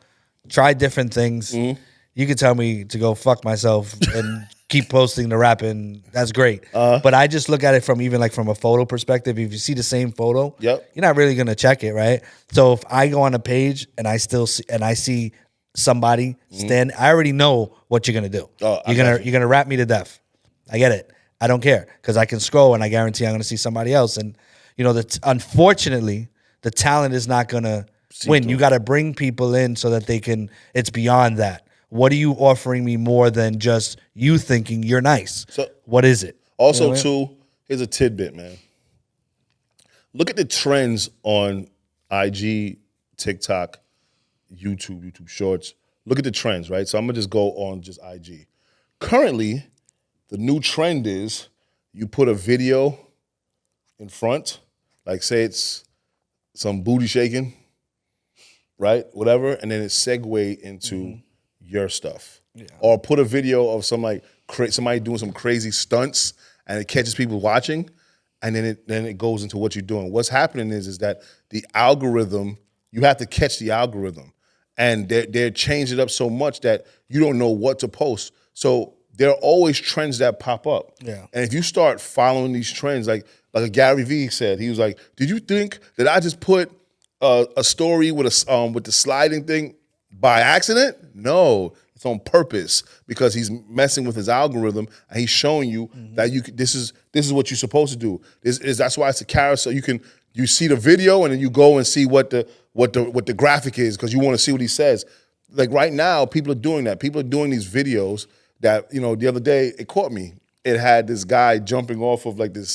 Try different things. You can tell me to go fuck myself and keep posting the rapping. That's great. But I just look at it from a photo perspective. If you see the same photo, you're not really gonna check it, right? So if I go on a page and I see somebody stand, I already know what you're gonna do. You're gonna rap me to death. I get it. I don't care because I can scroll and I guarantee I'm gonna see somebody else. And unfortunately, the talent is not gonna win. You got to bring people in so that they can. It's beyond that. What are you offering me more than just you thinking you're nice? So what is it? Also, too, here's a tidbit, man. Look at the trends on IG, TikTok, YouTube Shorts. Look at the trends, right? So I'm gonna just go on just IG. Currently, the new trend is you put a video in front, like say it's some booty shaking, right? Whatever, and then it segue into your stuff. Yeah. Or put a video of somebody doing some crazy stunts and it catches people watching, and then it goes into what you're doing. What's happening is that the algorithm, you have to catch the algorithm. And they're changing it up so much that you don't know what to post. So there are always trends that pop up. Yeah. And if you start following these trends, like Gary Vee said, he was like, did you think that I just put a story with the sliding thing by accident? No, it's on purpose because he's messing with his algorithm and he's showing you that this is what you're supposed to do. That's why it's a carousel. You see the video and then you go and see what the graphic is because you want to see what he says. Like right now, people are doing that. People are doing these videos that, the other day it caught me. It had this guy jumping off of like a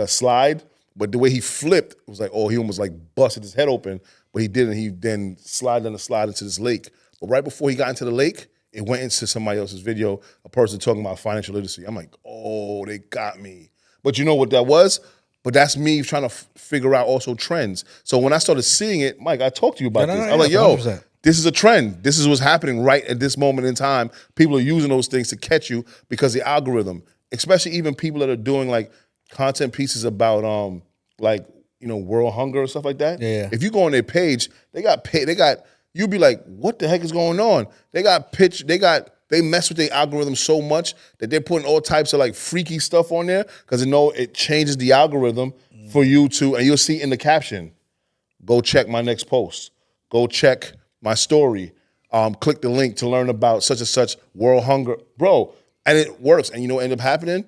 slide, but the way he flipped, it was like, he almost like busted his head open, but he didn't. He then slid down the slide into this lake. But right before he got into the lake, it went into somebody else's video, a person talking about financial literacy. I'm like, they got me. But you know what that was? But that's me trying to figure out also trends. So when I started seeing it, Mike, I talked to you about this. I'm like, 100%. This is a trend. This is what's happening right at this moment in time. People are using those things to catch you because the algorithm, especially even people that are doing like content pieces about world hunger or stuff like that. Yeah. If you go on their page, you'll be like, what the heck is going on? They mess with their algorithm so much that they're putting all types of like freaky stuff on there because they know it changes the algorithm for you to, and you'll see in the caption, go check my next post. Go check my story. Click the link to learn about such and such world hunger. Bro, and it works. And you know what ended up happening?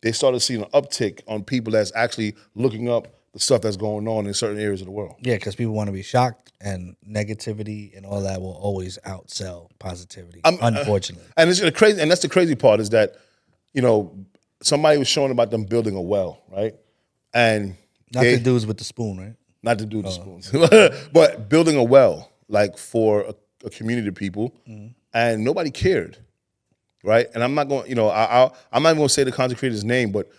They started seeing an uptick on people that's actually looking up the stuff that's going on in certain areas of the world. Yeah, because people want to be shocked, and negativity and all that will always outsell positivity, unfortunately. And it's crazy, and that's the crazy part is that, somebody was showing about them building a well, right? And not the dudes with the spoon, right? Not the dudes with the spoons, but building a well like for a community of people, and nobody cared, right? And I'm not going, I'm not going to say the content creator's name, but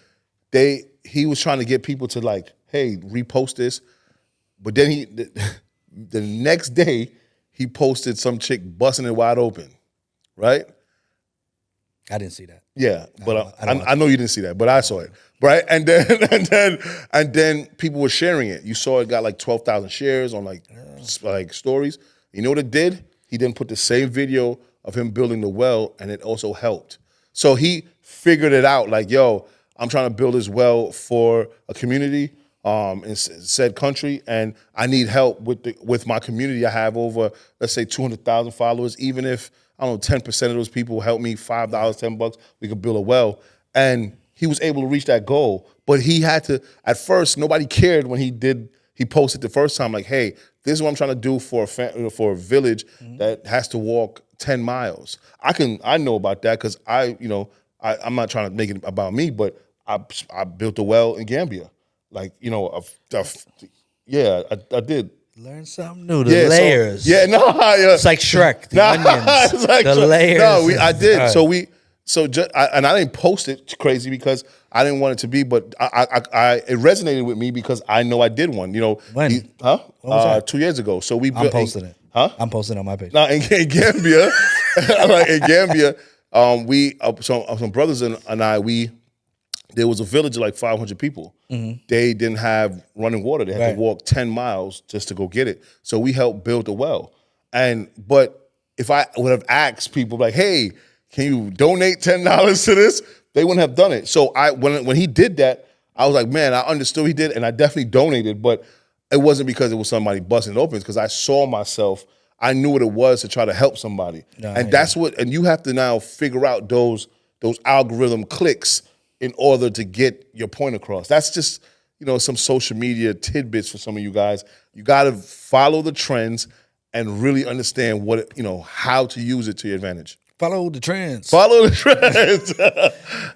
he was trying to get people to like, hey, repost this. But then the next day, he posted some chick busting it wide open, right? I didn't see that. Yeah, but I know you didn't see that, but I saw it, right? And then and then people were sharing it. You saw it got like 12,000 shares on like stories. You know what it did? He then put the same video of him building the well, and it also helped. So he figured it out. Like, yo, I'm trying to build this well for a community in said country, and I need help with my community. I have over, let's say, 200,000 followers. Even if I don't know, 10% of those people help me, $5, $10, we could build a well. And he was able to reach that goal. But he had to, at first, nobody cared when he posted the first time, like, hey, this is what I'm trying to do for a village that has to walk 10 miles. I know about that because I'm not trying to make it about me, but I built a well in Gambia. Like, yeah, I did. Learn something new. The layers. It's like Shrek. The onions. It's like the layers. No, I did. And I didn't post it crazy because I didn't want it to be, but it resonated with me because I know I did one. When? When was that? 2 years ago. So I'm posting it. I'm posting it on my page. Now in Gambia, some brothers and I, there was a village of like 500 people. They didn't have running water. They had to walk 10 miles just to go get it. So we helped build a well. But if I would have asked people like, hey, can you donate $10 to this? They wouldn't have done it. So when he did that, I was like, man, I understood he did, and I definitely donated, but it wasn't because it was somebody busting it open. It's because I saw myself. I knew what it was to try to help somebody. And you have to now figure out those algorithm clicks in order to get your point across. That's just, some social media tidbits for some of you guys. You got to follow the trends and really understand how to use it to your advantage. Follow the trends. Follow the trends.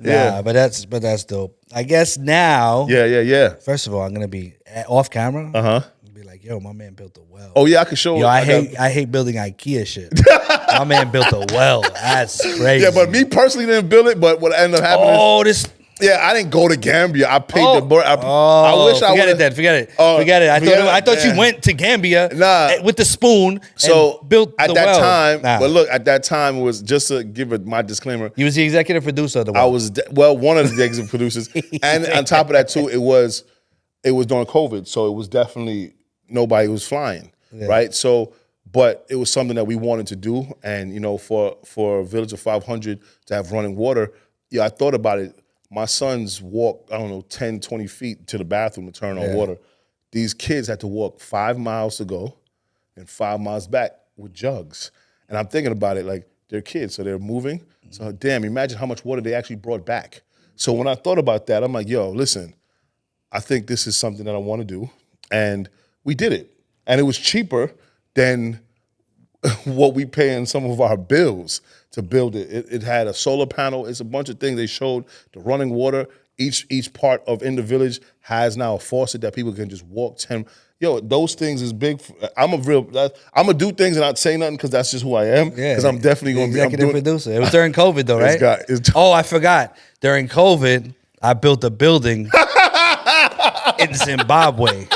Yeah, but that's dope. I guess now. Yeah. First of all, I'm gonna be off camera. Be like, yo, my man built a well. Oh yeah, I can show. Yo, I hate building IKEA shit. My man built a well. That's crazy. Yeah, but me personally didn't build it. But what ended up happening? Yeah, I didn't go to Gambia. I paid the board. I wish I would. Forget it. I thought you went to Gambia with the spoon. So built at the that well. time. But look, at that time it was just to give my disclaimer. You was the executive producer of the well. I was one of the executive producers, and on top of that too, it was during COVID, so it was definitely nobody was flying, right? So, but it was something that we wanted to do, and for a village of 500 to have running water, I thought about it. My sons walk, 10, 20 feet to the bathroom to turn on water. These kids had to walk 5 miles to go and 5 miles back with jugs. And I'm thinking about it like they're kids, so they're moving. So damn, imagine how much water they actually brought back. So when I thought about that, I'm like, yo, listen, I think this is something that I want to do. And we did it. And it was cheaper than what we pay in some of our bills to build it. It had a solar panel. It's a bunch of things. They showed the running water. Each part in the village has now a faucet that people can just walk 10. Yo, those things is big. I'm gonna do things and not say nothing because that's just who I am. Because I'm definitely gonna be executive producer. It was during COVID though, right? I forgot. During COVID, I built a building in Zimbabwe.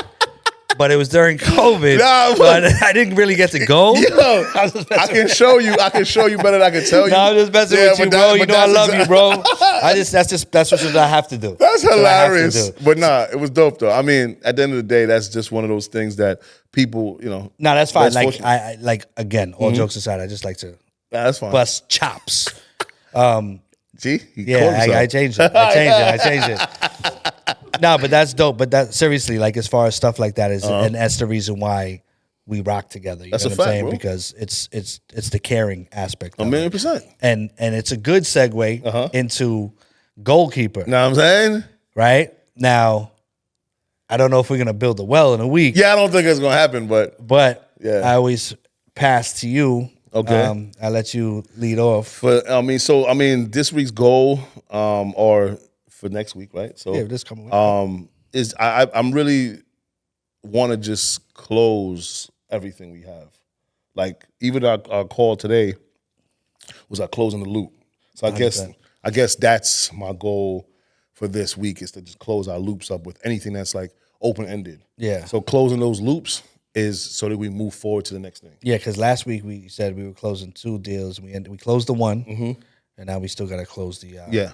But it was during COVID, but I didn't really get to go. Yo, I can show you better than I can tell you. No, I'm just messing with you, bro. I love you, bro. That's what I have to do. That's hilarious. But it was dope though. I mean, at the end of the day, that's just one of those things that people, No, that's fine. Like again, all jokes aside, I just like to that's fine. Bust chops. See? I changed it. No, but that's dope. But that seriously, like as far as stuff like that is, and that's the reason why we rock together. You that's know what a fact, I'm saying? bro. Because it's the caring aspect. 1,000,000%. And it's a good segue into goalkeeper. Know what I'm saying? Right now, I don't know if we're gonna build a well in a week. Yeah, I don't think it's gonna happen, but yeah, I always pass to you. Okay, I let you lead off. But this week's goal, or for next week, right? So yeah, this coming week. Is I'm really want to just close everything we have. Like even our call today was our closing the loop. So I guess that's my goal for this week is to just close our loops up with anything that's like open ended. Yeah. So closing those loops is so that we move forward to the next thing. Yeah, because last week we said we were closing 2 deals. We closed the one, and now we still got to close the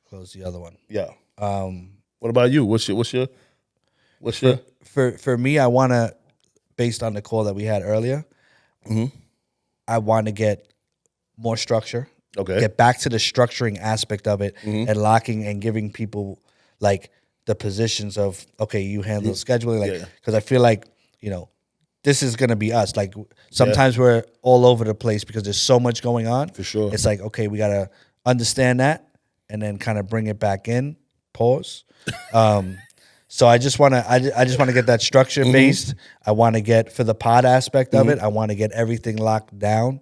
close the other one. Yeah. What about you? What's your for me? I want to, based on the call that we had earlier, I want to get more structure. Okay. Get back to the structuring aspect of it and locking and giving people like the positions of, okay, you handle scheduling, like, because I feel like, you know, this is gonna be us. Like sometimes we're all over the place because there's so much going on. For sure. It's like, okay, we gotta understand that and then kind of bring it back in. Pause. So I just wanna get that structure based. I want to get, for the pod aspect of it, I want to get everything locked down,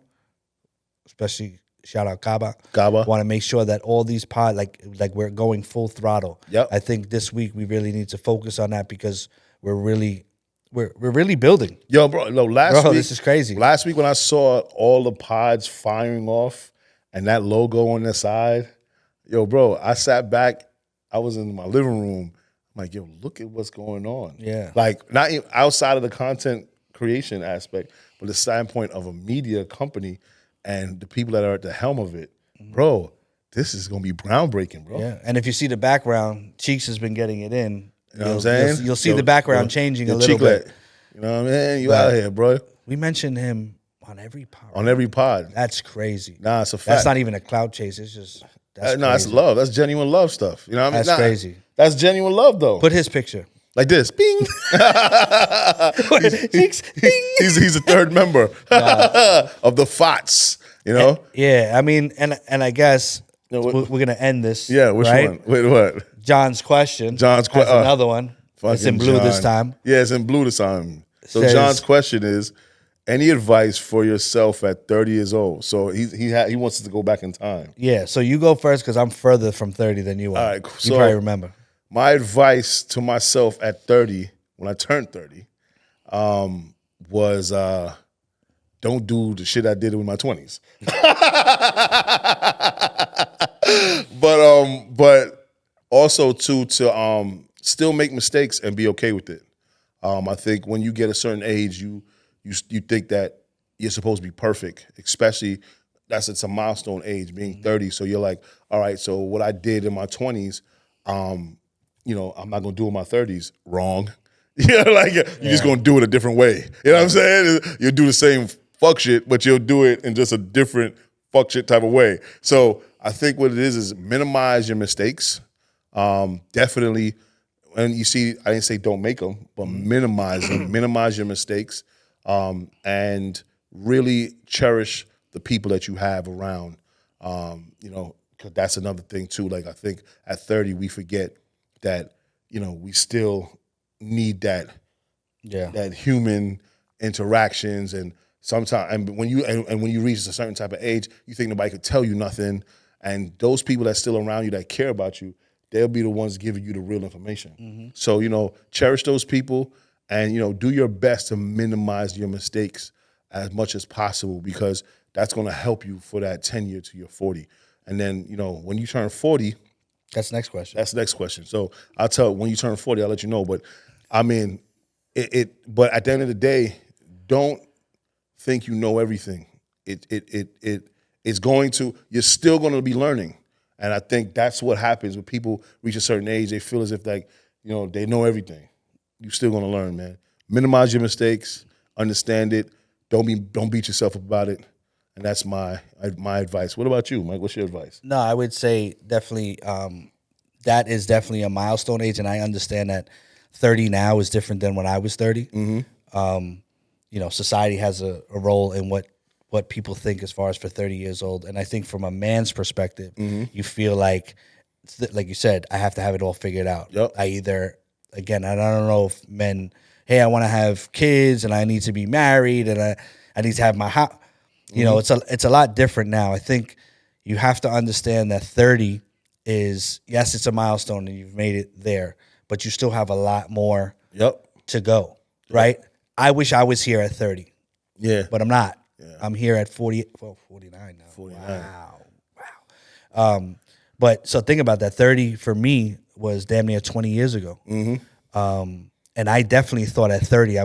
especially shout out CABA. I want to make sure that all these pod, like we're going full throttle. Yep. I think this week we really need to focus on that because we're really building. Yo, bro, last week this is crazy. Last week when I saw all the pods firing off and that logo on the side, yo, bro, I sat back. I was in my living room. I'm like, yo, look at what's going on. Yeah. Like, not even outside of the content creation aspect, but the standpoint of a media company and the people that are at the helm of it, bro, this is going to be groundbreaking, bro. Yeah, and if you see the background, Cheeks has been getting it in. You know what I'm saying? You'll see the background changing a little bit. You know what I mean? You out here, bro. We mentioned him on every pod. On every pod. That's crazy. Nah, it's a fact. That's not even a cloud chase. It's just, that's no, that's love. That's genuine love stuff. You know what I mean? That's crazy. That's genuine love, though. Put his picture. Like this. Bing. He's a third member of the FOTS, you know? Yeah, I mean, and I guess we're going to end this. Yeah, which one? Wait, what? John's question. John's question. Another one. It's in blue this time. Yeah, it's in blue this time. So Says, John's question is, any advice for yourself at 30 years old? So he wants us to go back in time. Yeah, so you go first because I'm further from 30 than you are. All right, cool. You probably remember. My advice to myself at 30, when I turned 30, was don't do the shit I did in my 20s. But also to still make mistakes and be okay with it. I think when you get a certain age, you think that you're supposed to be perfect, especially it's a milestone age, being 30. So you're like, all right, so what I did in my 20s, you know, I'm not gonna do in my 30s. Wrong. You're just gonna do it a different way. You know what I'm saying? You'll do the same fuck shit, but you'll do it in just a different fuck shit type of way. So I think what it is minimize your mistakes. Definitely, and you see, I didn't say don't make them, but minimize them. Minimize your mistakes, and really cherish the people that you have around. You know, because that's another thing too. Like I think at 30 we forget that, you know, we still need that human interactions, and sometimes and when you reach a certain type of age, you think nobody could tell you nothing, and those people that's still around you that care about you, they'll be the ones giving you the real information. So, you know, cherish those people, and, you know, do your best to minimize your mistakes as much as possible, because that's going to help you for that 10 year to your 40. And then, you know, when you turn 40, that's the next question. That's the next question. So I'll tell when you turn 40, I'll let you know. But I mean, but at the end of the day, don't think you know everything. It's going to, you're still going to be learning. And I think that's what happens when people reach a certain age. They feel as if, like, you know, they know everything. You're still going to learn, man. Minimize your mistakes, understand it. Don't beat yourself up about it. And that's my advice. What about you, Mike? What's your advice? No, I would say definitely that is definitely a milestone age, and I understand that 30 now is different than when I was 30. You know, society has a role in what people think as far as for 30 years old. And I think from a man's perspective, you feel like you said, I have to have it all figured out. Yep. Again, I don't know if men, hey, I want to have kids and I need to be married and I need to have my house. You know, it's a lot different now. I think you have to understand that 30 is, yes, it's a milestone and you've made it there, but you still have a lot more to go, right? I wish I was here at 30. Yeah. But I'm not. Yeah. I'm here at 49 now. 49. Wow. But so think about that. 30 for me was damn near 20 years ago. And I definitely thought at 30 I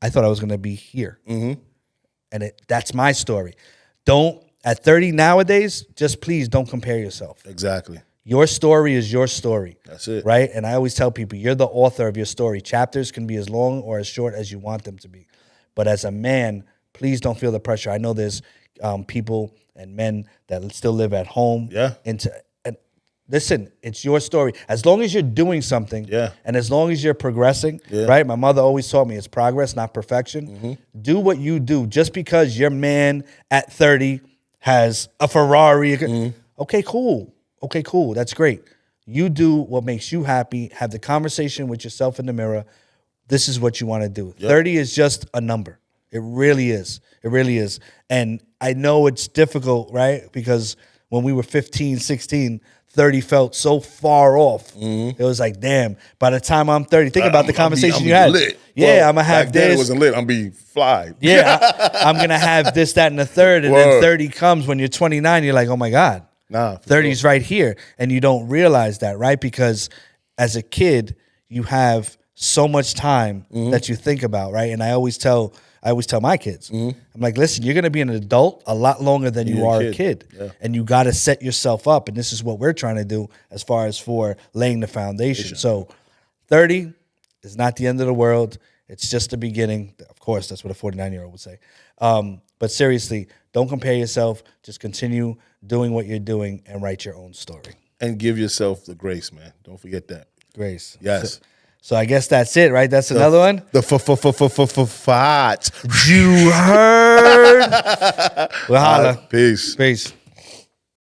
thought I was gonna be here. And that's my story. At 30 nowadays, just please don't compare yourself. Exactly. Your story is your story. That's it. Right? And I always tell people, you're the author of your story. Chapters can be as long or as short as you want them to be. But as a man, please don't feel the pressure. I know there's people and men that still live at home. Yeah. And listen, it's your story. As long as you're doing something, and as long as you're progressing, right? My mother always taught me it's progress, not perfection. Do what you do. Just because your man at 30 has a Ferrari, okay, cool. Okay, cool. That's great. You do what makes you happy. Have the conversation with yourself in the mirror. This is what you want to do. 30 is just a number. It really is. It really is. And I know it's difficult, right? Because when we were 15, 16, 30 felt so far off. It was like, damn, by the time I'm 30, think about the conversation you had. Lit. Yeah, well, I'm going to have back this. Then it wasn't lit. I'm be fly. Yeah, I'm going to have this, that, and the third. And then 30 comes when you're 29. You're like, oh, my God. Nah, 30's right here. And you don't realize that, right? Because as a kid, you have so much time that you think about, right? And I always tell my kids, I'm like, listen, you're going to be an adult a lot longer than you are a kid. Yeah. And you got to set yourself up. And this is what we're trying to do as far as for laying the foundation. So 30 is not the end of the world. It's just the beginning. Of course, that's what a 49-year-old would say. But seriously, don't compare yourself. Just continue doing what you're doing and write your own story. And give yourself the grace, man. Don't forget that. Grace. Yes. So I guess that's it, right? That's another one? The fat. You heard? Well, holla. Peace. Peace.